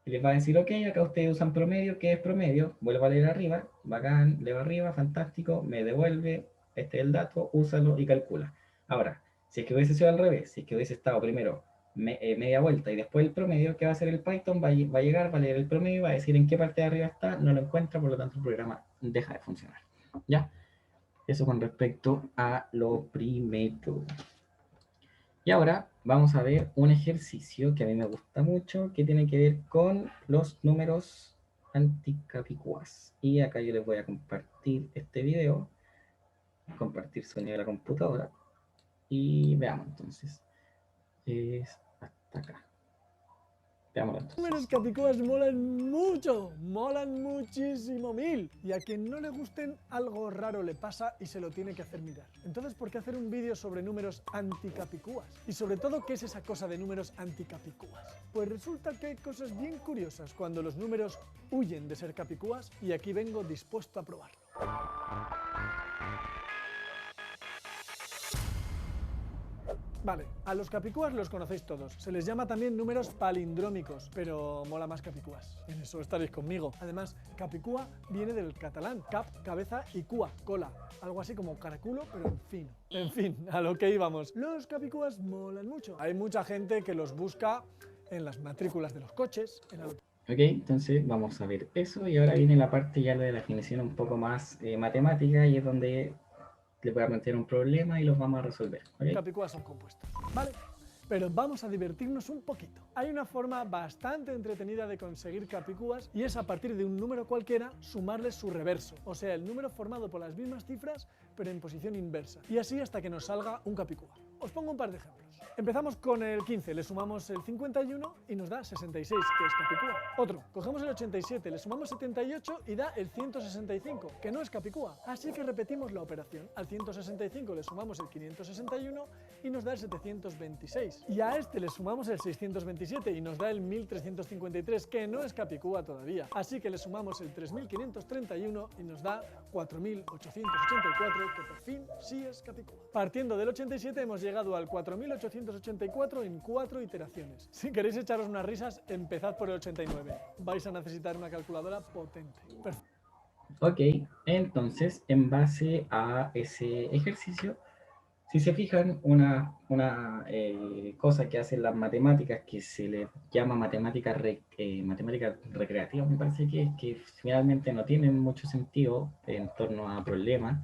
y les va a decir, ok, acá ustedes usan promedio, ¿qué es promedio? Vuelvo a leer arriba, bacán, leo arriba, fantástico, me devuelve, este es el dato, úsalo y calcula. Ahora, si es que hubiese sido al revés, si es que hubiese estado primero media vuelta y después el promedio, ¿qué va a hacer el Python? Va a llegar, va a leer el promedio, va a decir en qué parte de arriba está, no lo encuentra, por lo tanto el programa deja de funcionar. ¿Ya? Eso con respecto a lo primero. Y ahora vamos a ver un ejercicio que a mí me gusta mucho, que tiene que ver con los números anticapicúas. Y acá yo les voy a compartir este video, compartir sonido de la computadora, y veamos entonces. Es hasta acá. Veámoslo entonces. Números capicúas molan muchísimo mil. Y a quien no le gusten, algo raro le pasa y se lo tiene que hacer mirar. Entonces, ¿por qué hacer un vídeo sobre números anticapicúas? Y sobre todo, ¿qué es esa cosa de números anticapicúas? Pues resulta que hay cosas bien curiosas cuando los números huyen de ser capicúas y aquí vengo dispuesto a probarlo. Vale, a los capicúas los conocéis todos. Se les llama también números palindrómicos, pero mola más capicúas. En eso estaréis conmigo. Además, capicúa viene del catalán, cap, cabeza y cua, cola. Algo así como caraculo, pero en fino. En fin, a lo que íbamos. Los capicúas molan mucho. Hay mucha gente que los busca en las matrículas de los coches, en la... Ok, entonces vamos a ver eso y ahora viene la parte ya de la definición un poco más matemática y es donde les voy a plantear un problema y los vamos a resolver. ¿Okay? Capicúas son compuestos, ¿vale? Pero vamos a divertirnos un poquito. Hay una forma bastante entretenida de conseguir capicúas y es a partir de un número cualquiera sumarle su reverso, o sea, el número formado por las mismas cifras pero en posición inversa, y así hasta que nos salga un capicúa. Os pongo un par de ejemplos. Empezamos con el 15, le sumamos el 51 y nos da 66, que es capicúa. Otro, cogemos el 87, le sumamos 78 y da el 165, que no es capicúa. Así que repetimos la operación. Al 165 le sumamos el 561 y nos da el 726. Y a este le sumamos el 627 y nos da el 1353, que no es capicúa todavía. Así que le sumamos el 3531 y nos da 4884, que por fin sí es capicúa. Partiendo del 87 hemos llegado al 4884 en 4 iteraciones. Si queréis echaros unas risas, empezad por el 89. Vais a necesitar una calculadora potente. Perfecto. Ok, entonces en base a ese ejercicio, si se fijan, una cosa que hacen las matemáticas que se le llama matemática recreativa, me parece que es que finalmente no tienen mucho sentido en torno a problemas,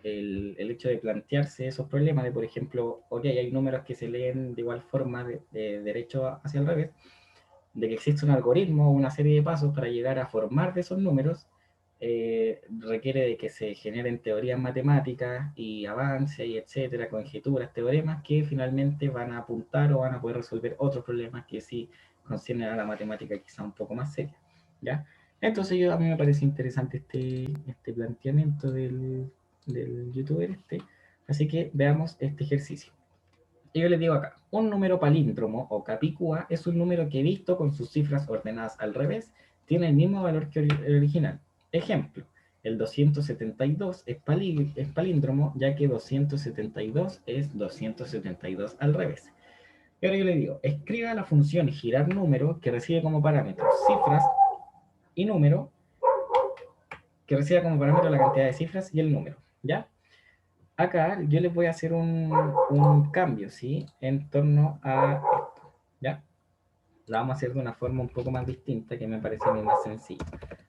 el hecho de plantearse esos problemas de, por ejemplo, ok, hay números que se leen de igual forma de derecho hacia el revés, de que existe un algoritmo o una serie de pasos para llegar a formar de esos números, requiere de que se generen teorías matemáticas y avance y etcétera, conjeturas, teoremas que finalmente van a apuntar o van a poder resolver otros problemas que sí conciernen a la matemática quizá un poco más seria, ¿ya? Entonces a mí me parece interesante este planteamiento del youtuber así que veamos este ejercicio. Y yo les digo acá, un número palíndromo o capicúa es un número que visto con sus cifras ordenadas al revés, tiene el mismo valor que el original. Ejemplo, el 272 es palíndromo, ya que 272 es 272 al revés. Y ahora yo le digo, escriba la función girar número que recibe como parámetros cifras y número, que reciba como parámetro la cantidad de cifras y el número, ¿ya? Acá yo les voy a hacer un cambio, ¿sí? En torno a esto, ¿ya? Lo vamos a hacer de una forma un poco más distinta que me parece a mí más sencilla.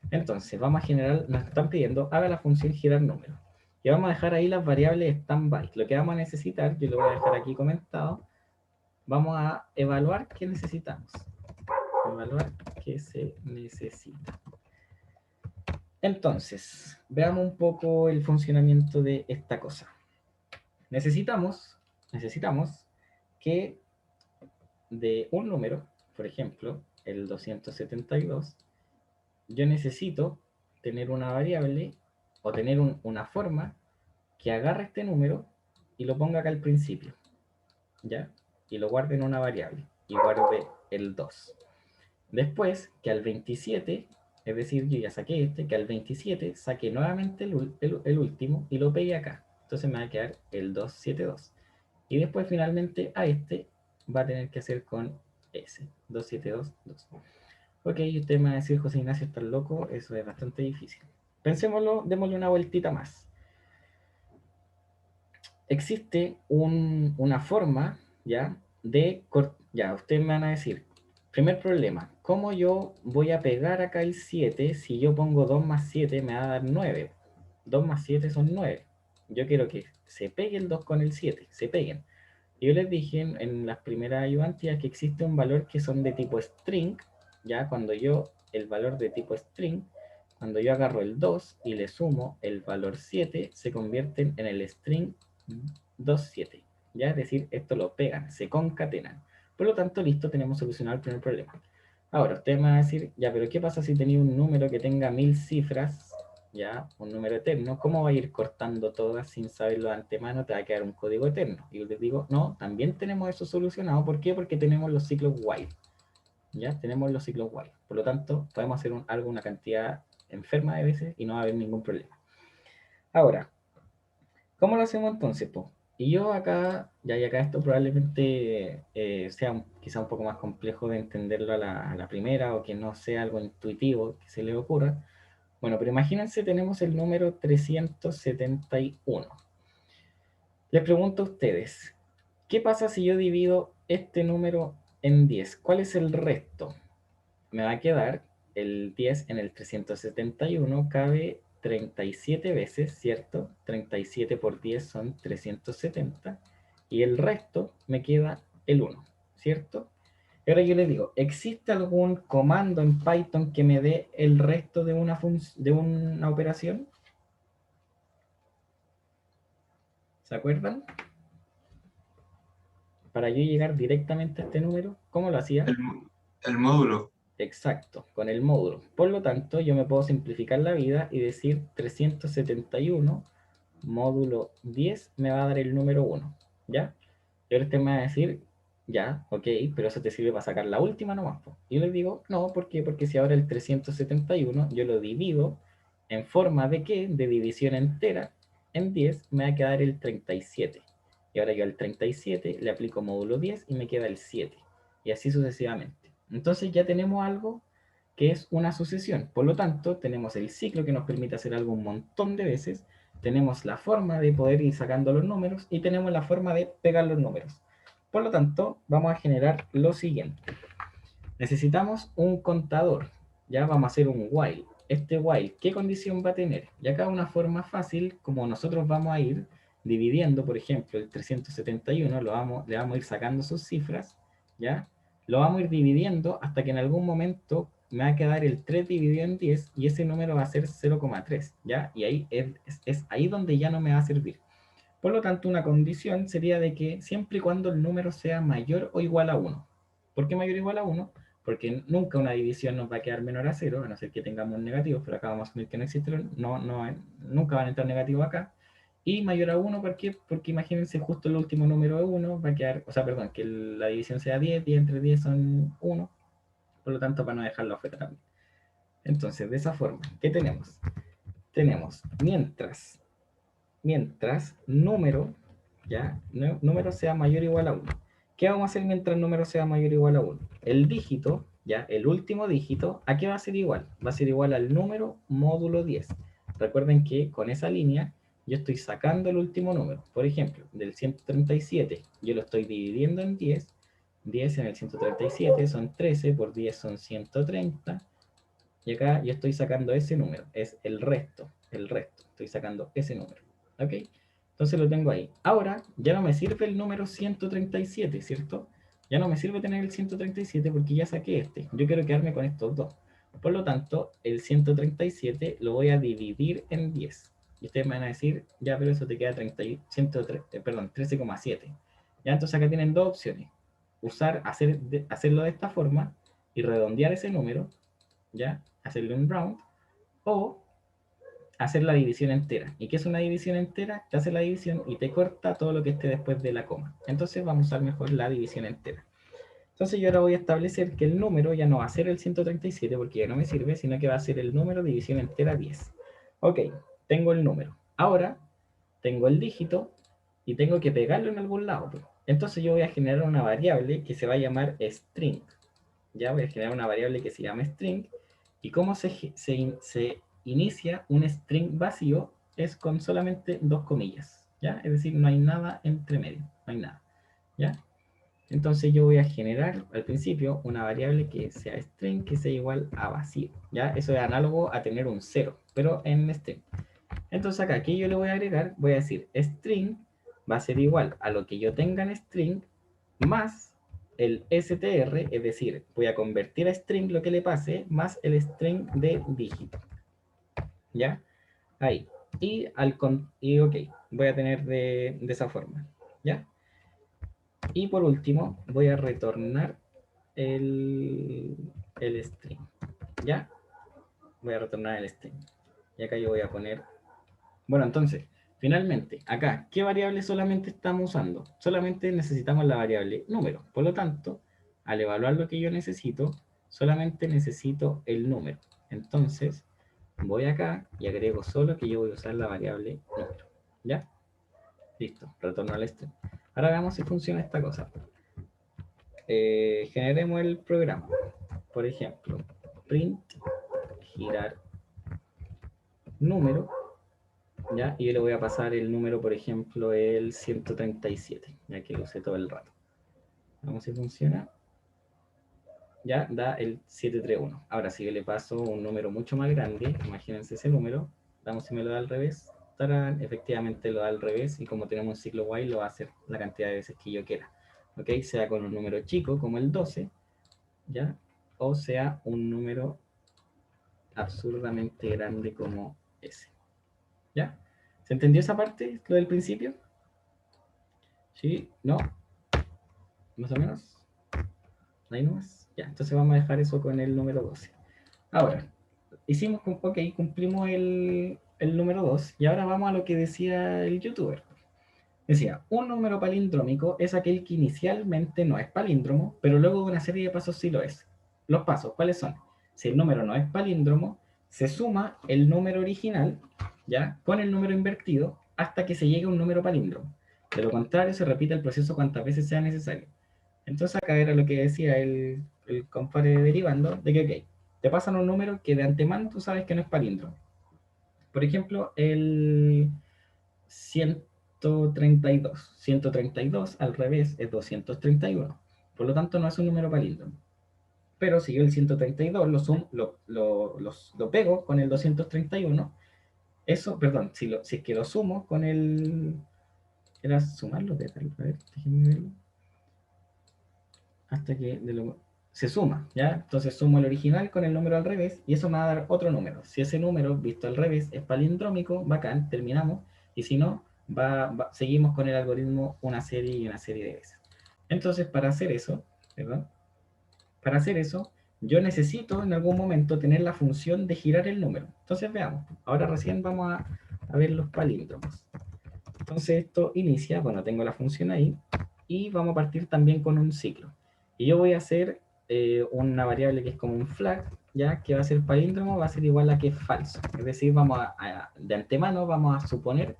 Entonces, vamos a generar, nos están pidiendo, haga la función girar número. Y vamos a dejar ahí las variables standby. Lo que vamos a necesitar, yo lo voy a dejar aquí comentado, vamos a evaluar qué necesitamos. Evaluar qué se necesita. Entonces, veamos un poco el funcionamiento de esta cosa. Necesitamos que de un número, por ejemplo, el 272, yo necesito tener una variable o tener una forma que agarre este número y lo ponga acá al principio, ¿ya? Y lo guarde en una variable y guarde el 2. Después, que al 27, es decir, yo ya saqué que al 27 saque nuevamente el último y lo pegue acá. Entonces me va a quedar el 272. Y después finalmente a este va a tener que hacer con ese, 2722. Ok, usted me va a decir, José Ignacio, ¿estás loco? Eso es bastante difícil. Pensémoslo, démosle una vueltita más. Existe una forma, ¿ya? Ya, ustedes me van a decir, primer problema, ¿cómo yo voy a pegar acá el 7 si yo pongo 2 más 7 me va a dar 9? 2 más 7 son 9. Yo quiero que se pegue el 2 con el 7, se peguen. Yo les dije en las primeras ayudantías que existe un valor que son de tipo string, ya cuando el valor de tipo string, cuando yo agarro el 2 y le sumo el valor 7, se convierten en el string 27, ya es decir, esto lo pegan, se concatenan. Por lo tanto, listo, tenemos solucionado el primer problema. Ahora, ustedes me van a decir, ya, pero ¿qué pasa si tenía un número que tenga 1000 cifras? Ya, un número eterno, ¿cómo va a ir cortando todas sin saberlo de antemano? Te va a quedar un código eterno. Y yo les digo, no, también tenemos eso solucionado. ¿Por qué? Porque tenemos los ciclos while. Ya, tenemos los ciclos while. Por lo tanto, podemos hacer algo, una cantidad enferma de veces y no va a haber ningún problema. Ahora, ¿cómo lo hacemos entonces, po? Y yo acá, y acá esto probablemente sea quizá un poco más complejo de entenderlo a la primera o que no sea algo intuitivo que se le ocurra. Bueno, pero imagínense, tenemos el número 371. Les pregunto a ustedes, ¿qué pasa si yo divido este número en 10? ¿Cuál es el resto? Me va a quedar el 10 en el 371, cabe 37 veces, ¿cierto? 37 por 10 son 370, y el resto me queda el 1, ¿cierto? Y ahora yo les digo, ¿existe algún comando en Python que me dé el resto de una operación? ¿Se acuerdan? Para yo llegar directamente a este número, ¿cómo lo hacía? El módulo. Exacto, con el módulo. Por lo tanto, yo me puedo simplificar la vida y decir 371 módulo 10 me va a dar el número 1, ¿ya? Y ahora usted me va a decir, ya, ok, pero eso te sirve para sacar la última nomás, po. Y yo le digo, no, ¿por qué? Porque si ahora el 371 yo lo divido en forma de ¿qué? De división entera en 10, me va a quedar el 37. Y ahora yo al 37 le aplico módulo 10 y me queda el 7. Y así sucesivamente. Entonces ya tenemos algo que es una sucesión. Por lo tanto, tenemos el ciclo que nos permite hacer algo un montón de veces, tenemos la forma de poder ir sacando los números y tenemos la forma de pegar los números. Por lo tanto, vamos a generar lo siguiente. Necesitamos un contador. Ya vamos a hacer un while. este while, ¿qué condición va a tener? Y acá una forma fácil, como nosotros vamos a ir dividiendo, por ejemplo, el 371, le vamos a ir sacando sus cifras, ¿ya? Lo vamos a ir dividiendo hasta que en algún momento me va a quedar el 3 dividido en 10 y ese número va a ser 0,3, ¿ya? Y ahí es ahí donde ya no me va a servir. Por lo tanto, una condición sería de que siempre y cuando el número sea mayor o igual a 1. ¿Por qué mayor o igual a 1? Porque nunca una división nos va a quedar menor a 0, a no ser que tengamos negativos, pero acá vamos a asumir que no existe, nunca van a entrar negativos acá. Y mayor a 1, ¿por qué? Porque imagínense justo el último número de 1 va a quedar, o sea, perdón, que la división sea 10, 10 entre 10 son 1, por lo tanto para no dejarlo afuera también. Entonces, de esa forma, ¿qué tenemos? Tenemos mientras número, ¿ya? Número sea mayor o igual a 1. ¿Qué vamos a hacer mientras el número sea mayor o igual a 1? El dígito, ¿ya? El último dígito, ¿a qué va a ser igual? Va a ser igual al número módulo 10. Recuerden que con esa línea yo estoy sacando el último número. Por ejemplo, del 137, yo lo estoy dividiendo en 10. 10 en el 137 son 13, por 10 son 130. Y acá yo estoy sacando ese número, es el resto, estoy sacando ese número. ¿Ok? Entonces lo tengo ahí. Ahora ya no me sirve el número 137, ¿cierto? Ya no me sirve tener el 137 porque ya saqué este. Yo quiero quedarme con estos dos. Por lo tanto, el 137 lo voy a dividir en 10. Y ustedes me van a decir, ya, pero eso te queda 13,7. Ya, entonces acá tienen dos opciones. Hacerlo de esta forma y redondear ese número, ¿ya? Hacerle un round, o hacer la división entera. ¿Y qué es una división entera? Te hace la división y te corta todo lo que esté después de la coma. Entonces vamos a usar mejor la división entera. Entonces yo ahora voy a establecer que el número ya no va a ser el 137 porque ya no me sirve, sino que va a ser el número división entera 10. Ok, tengo el número. Ahora tengo el dígito y tengo que pegarlo en algún lado. Entonces yo voy a generar una variable que se va a llamar string. Ya voy a generar una variable que se llama string. ¿Y cómo se inicia un string vacío? Es con solamente dos comillas, ¿ya? Es decir, no hay nada entre medio, no hay nada, ¿ya? Entonces yo voy a generar al principio una variable que sea string, que sea igual a vacío, ¿ya? Eso es análogo a tener un 0, pero en string. Entonces acá, ¿qué yo le voy a agregar? Voy a decir string va a ser igual a lo que yo tenga en string más el str, es decir, voy a convertir a string lo que le pase, más el string de dígito. ¿Ya? Ahí. Y ok, voy a tener de esa forma. ¿Ya? Y por último, voy a retornar el string. ¿Ya? Voy a retornar el string. Y acá yo voy a poner... Bueno, entonces, finalmente, acá, ¿qué variable solamente estamos usando? Solamente necesitamos la variable número. Por lo tanto, al evaluar lo que yo necesito, solamente necesito el número. Entonces, voy acá y agrego solo que yo voy a usar la variable número. ¿Ya? Listo, retorno al string. Ahora veamos si funciona esta cosa. Generemos el programa. Por ejemplo, print girar número. ¿Ya? Y yo le voy a pasar el número, por ejemplo, el 137, ya que lo usé todo el rato. Vamos si funciona. Ya da el 731. Ahora si yo le paso un número mucho más grande, imagínense ese número, vamos si me lo da al revés. ¡Tarán! Efectivamente lo da al revés y como tenemos un ciclo while lo va a hacer la cantidad de veces que yo quiera. ¿Ok? Sea con un número chico como el 12, ¿ya? O sea un número absurdamente grande como ese. ¿Ya? ¿Se entendió esa parte, lo del principio? ¿Sí? ¿No? ¿Más o menos? ¿Ahí nomás? Ya, entonces vamos a dejar eso con el número 12. Ahora, cumplimos el número 2 y ahora vamos a lo que decía el youtuber. Decía, un número palindrómico es aquel que inicialmente no es palíndromo, pero luego de una serie de pasos sí lo es. Los pasos, ¿cuáles son? Si el número no es palíndromo, se suma el número original, ¿ya? Con el número invertido hasta que se llegue a un número palíndromo. De lo contrario, se repite el proceso cuantas veces sea necesario. Entonces acá era lo que decía el compadre derivando, de que, ok, te pasan un número que de antemano tú sabes que no es palíndromo. Por ejemplo, el 132. 132 al revés es 231. Por lo tanto, no es un número palíndromo. Pero si yo el 132 lo pego con el 231, eso, perdón, si es que lo sumo con el... ¿Era sumarlo? A ver, déjenme verlo. Hasta que se suma, ¿ya? Entonces sumo el original con el número al revés y eso me va a dar otro número. Si ese número, visto al revés, es palindrómico, bacán, terminamos. Y si no, seguimos con el algoritmo una serie y una serie de veces. Entonces, para hacer eso, ¿verdad? Para hacer eso, yo necesito en algún momento tener la función de girar el número. Entonces, veamos. Ahora recién vamos a ver los palíndromos. Entonces, esto inicia, bueno, tengo la función ahí, y vamos a partir también con un ciclo. Y yo voy a hacer una variable que es como un flag, ya que va a ser palíndromo, va a ser igual a que es falso. Es decir, de antemano vamos a suponer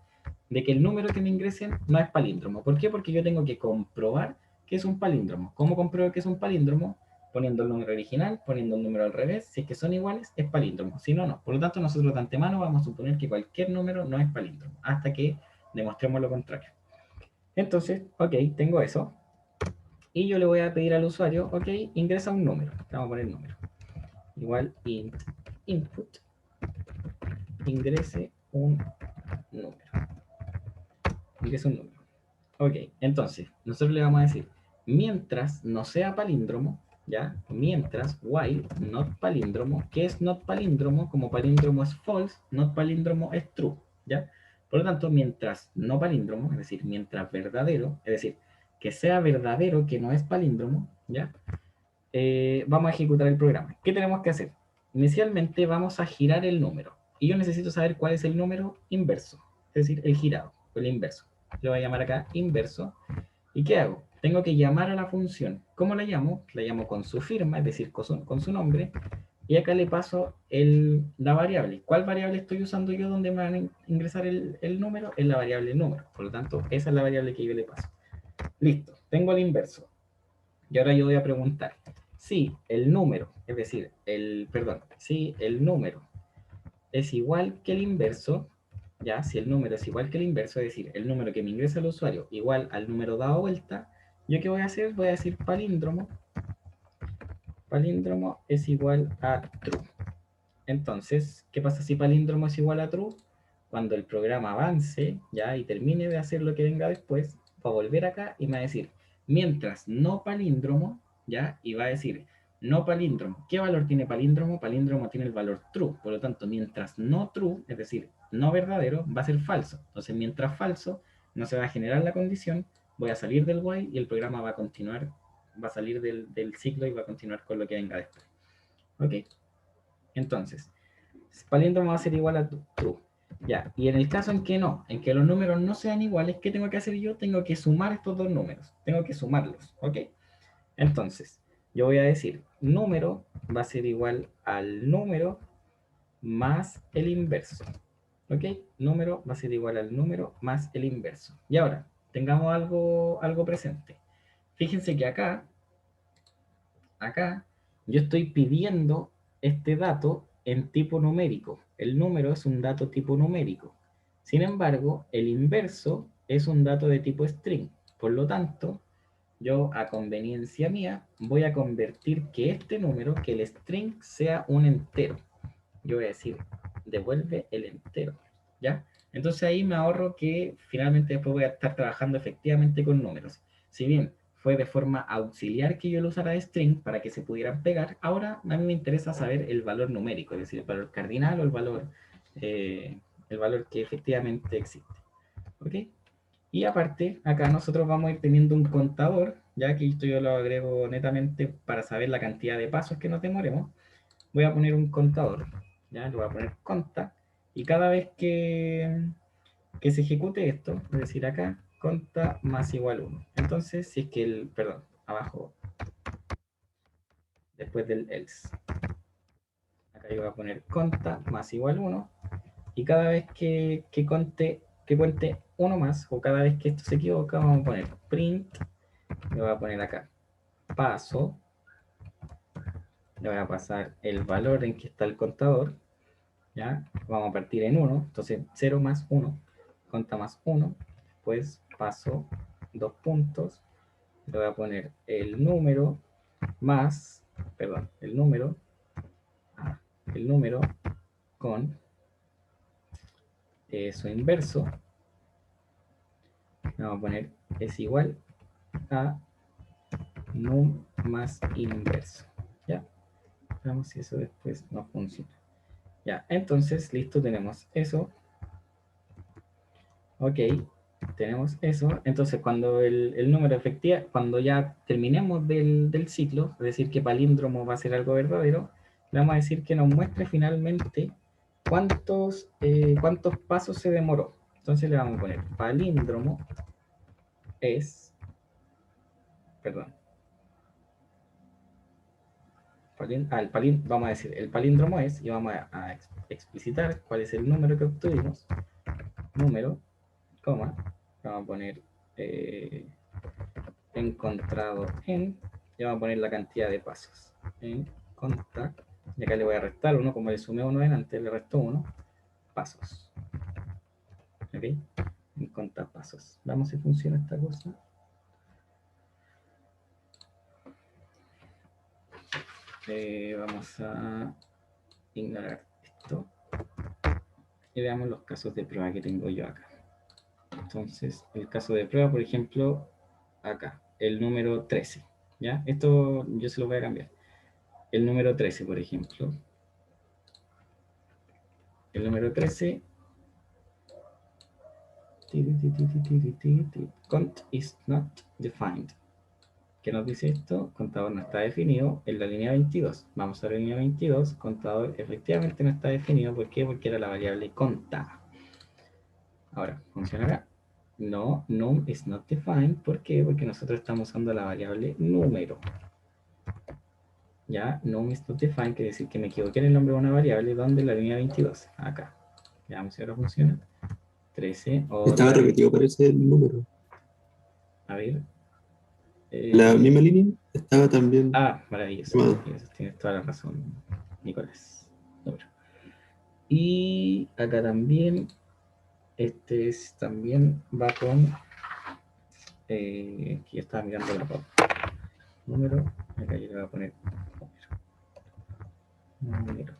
de que el número que me ingresen no es palíndromo. ¿Por qué? Porque yo tengo que comprobar que es un palíndromo. ¿Cómo compruebo que es un palíndromo? Poniendo el número original, poniendo el número al revés. Si es que son iguales, es palíndromo. Si no, no. Por lo tanto, nosotros de antemano vamos a suponer que cualquier número no es palíndromo, hasta que demostremos lo contrario. Entonces, ok, tengo eso. Y yo le voy a pedir al usuario, ok, ingresa un número. Vamos a poner número. Igual int input. Ingrese un número. Ingrese un número. Ok, entonces, nosotros le vamos a decir, mientras no sea palíndromo, ¿ya? Mientras while not palíndromo. ¿Qué es not palíndromo? Como palíndromo es false, not palíndromo es true, ¿ya? Por lo tanto, mientras no palíndromo, es decir, mientras verdadero, es decir, que sea verdadero que no es palíndromo, ¿ya? Vamos a ejecutar el programa. ¿Qué tenemos que hacer? Inicialmente vamos a girar el número. Y yo necesito saber cuál es el número inverso, es decir, el girado, o el inverso. Lo voy a llamar acá inverso. ¿Y qué hago? Tengo que llamar a la función. ¿Cómo la llamo? La llamo con su firma, es decir, con su nombre. Y acá le paso la variable. ¿Cuál variable estoy usando yo donde me van a ingresar el número? Es la variable número. Por lo tanto, esa es la variable que yo le paso. Listo, tengo el inverso. Y ahora yo voy a preguntar si el número, es decir, si el número es igual que el inverso, ya, si el número es igual que el inverso, es decir, el número que me ingresa el usuario igual al número dado vuelta, ¿yo qué voy a hacer? Voy a decir palíndromo es igual a true. Entonces, ¿qué pasa si palíndromo es igual a true? Cuando el programa avance, ya, y termine de hacer lo que venga después, va a volver acá y me va a decir, mientras no palíndromo, ya, y va a decir, no palíndromo. ¿Qué valor tiene palíndromo? Palíndromo tiene el valor true. Por lo tanto, mientras no true, es decir, no verdadero, va a ser falso. Entonces, mientras falso, no se va a generar la condición, voy a salir del while y el programa va a continuar, va a salir del ciclo y va a continuar con lo que venga después. ¿Ok? Entonces, palíndromo va a ser igual a true. Ya, y en el caso en que no, en que los números no sean iguales, ¿qué tengo que hacer yo? Tengo que sumar estos dos números. Tengo que sumarlos, ¿ok? Entonces, yo voy a decir, número va a ser igual al número más el inverso. ¿Ok? Número va a ser igual al número más el inverso. Y ahora, tengamos algo presente. Fíjense que acá, yo estoy pidiendo este dato en tipo numérico. El número es un dato tipo numérico. Sin embargo, el inverso es un dato de tipo string. Por lo tanto, yo a conveniencia mía voy a convertir que este número, que el string sea un entero. Yo voy a decir, devuelve el entero, ¿ya? Entonces ahí me ahorro que finalmente después voy a estar trabajando efectivamente con números. Si bien fue de forma auxiliar que yo lo usara de string para que se pudieran pegar, ahora a mí me interesa saber el valor numérico, es decir, el valor cardinal o el valor que efectivamente existe. ¿Ok? Y aparte, acá nosotros vamos a ir teniendo un contador, ya que esto yo lo agrego netamente para saber la cantidad de pasos que nos demoremos. Voy a poner un contador, ya lo voy a poner conta, y cada vez que se ejecute esto, es decir, acá, conta más igual 1. Entonces, si es que abajo, después del else, acá yo voy a poner conta más igual 1, y cada vez que cuente uno más, o cada vez que esto se equivoca, vamos a poner print, le voy a poner acá paso, le voy a pasar el valor en que está el contador, ¿ya? Vamos a partir en 1, entonces 0 más 1, conta más 1, pues paso 2 puntos, le voy a poner el número más perdón, el número con su inverso, vamos a poner es igual a num más inverso, ¿ya? Veamos si eso después no funciona. Ya, entonces, listo, tenemos eso. Ok, tenemos eso. Entonces, cuando el número efectivo, cuando ya terminemos del ciclo, es decir, que palíndromo va a ser algo verdadero, le vamos a decir que nos muestre finalmente cuántos pasos se demoró. Entonces le vamos a poner palíndromo es, perdón, vamos a decir el palíndromo es, y vamos a explicitar cuál es el número que obtuvimos, número, coma, vamos a poner encontrado en, y vamos a poner la cantidad de pasos, en contact, y acá le voy a restar uno, como le sumé uno antes, le resto uno, pasos, ok, en contact pasos, vamos si funciona esta cosa. Vamos a ignorar esto y veamos los casos de prueba que tengo yo acá. Entonces, el caso de prueba, por ejemplo, acá, el número 13, ¿ya? Esto yo se lo voy a cambiar. El número 13, por ejemplo. El número 13, cont is not defined. ¿Qué nos dice esto? Contador no está definido en la línea 22. Vamos a la línea 22. Contador efectivamente no está definido. ¿Por qué? Porque era la variable conta. Ahora, ¿funcionará? No, num is not defined. ¿Por qué? Porque nosotros estamos usando la variable número. Ya, num is not defined quiere decir que me equivoqué en el nombre de una variable. ¿Dónde? La línea 22. Acá. Veamos si ahora funciona. 13. Estaba repetido, parece el número. A ver. La misma línea estaba también. Maravilloso. Tienes toda la razón, Nicolás. Número. Y acá también, también va con, aquí estaba mirando la pauta. Número, acá yo le voy a poner número.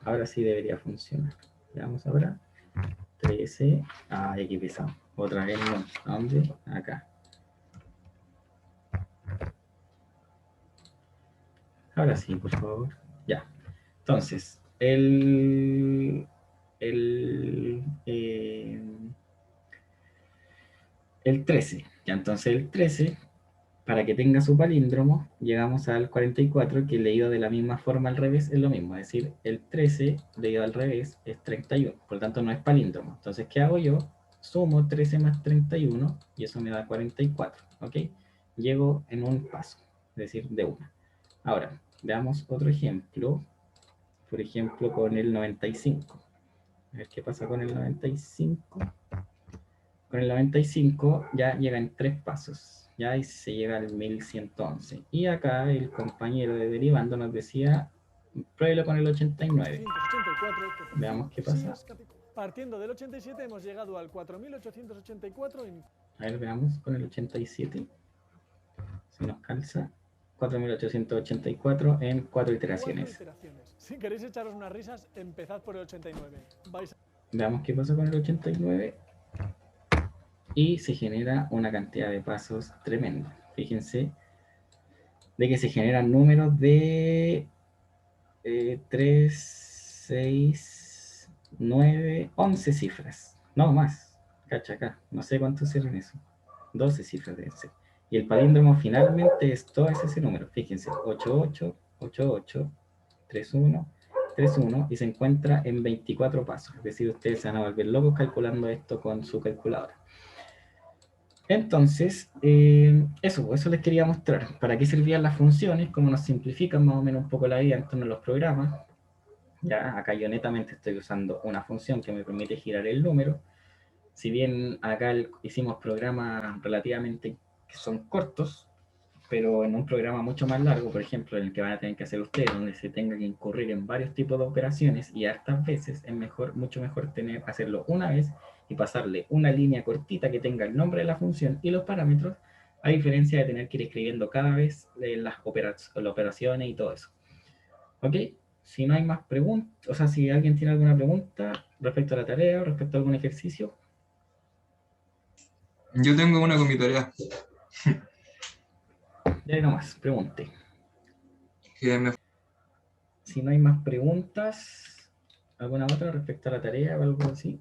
Ahora sí debería funcionar. Veamos ahora. 13. Aquí empezamos. Otra vez no. ¿A dónde? Acá. Ahora sí, por favor. Ya. Entonces, el 13. Ya, entonces el 13, para que tenga su palíndromo, llegamos al 44, que leído de la misma forma al revés es lo mismo. Es decir, el 13 leído al revés es 31. Por lo tanto, no es palíndromo. Entonces, ¿qué hago yo? Sumo 13 más 31 y eso me da 44. ¿Ok? Llego en un paso, es decir, de una. Ahora, veamos otro ejemplo. Por ejemplo, con el 95. A ver qué pasa con el 95. Con el 95 ya llega en 3 pasos. Ya y se llega al 1111. Y acá el compañero de derivando nos decía, pruébelo con el 89. 484, Veamos qué pasa. Partiendo del 87 hemos llegado al 4884 en... A ver, veamos con el 87. Si nos calza. 4884 en 4 iteraciones. Si queréis echaros unas risas, empezad por el 89. Veamos qué pasa con el 89. Y se genera una cantidad de pasos tremenda. Fíjense de que se generan números de 3, 6, 9, 11 cifras. No más. Cacha acá. No sé cuántos serán eso. 12 cifras deben ser. Y el palíndromo finalmente es todo ese número. Fíjense, 88, 88, 31, 31 y se encuentra en 24 pasos. Es decir, ustedes se van a volver locos calculando esto con su calculadora. Entonces, eso les quería mostrar. ¿Para qué servían las funciones? Cómo nos simplifican más o menos un poco la vida en torno a los programas. Ya, acá yo netamente estoy usando una función que me permite girar el número. Si bien acá hicimos programas relativamente que son cortos, pero en un programa mucho más largo, por ejemplo, en el que van a tener que hacer ustedes, donde se tenga que incurrir en varios tipos de operaciones y hartas veces, es mucho mejor hacerlo una vez y pasarle una línea cortita que tenga el nombre de la función y los parámetros a diferencia de tener que ir escribiendo cada vez las operaciones y todo eso. ¿Ok? Si no hay más preguntas, o sea, si alguien tiene alguna pregunta respecto a la tarea o respecto a algún ejercicio. Yo tengo una con mi tarea. Ya nomás, pregunte. Que me Si no hay más preguntas, ¿alguna otra respecto a la tarea o algo así?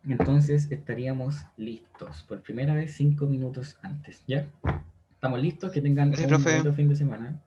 Entonces estaríamos listos. Por primera vez 5 minutos antes, ¿ya? ¿Estamos listos? Que tengan Sí, un profe. bonito fin de semana.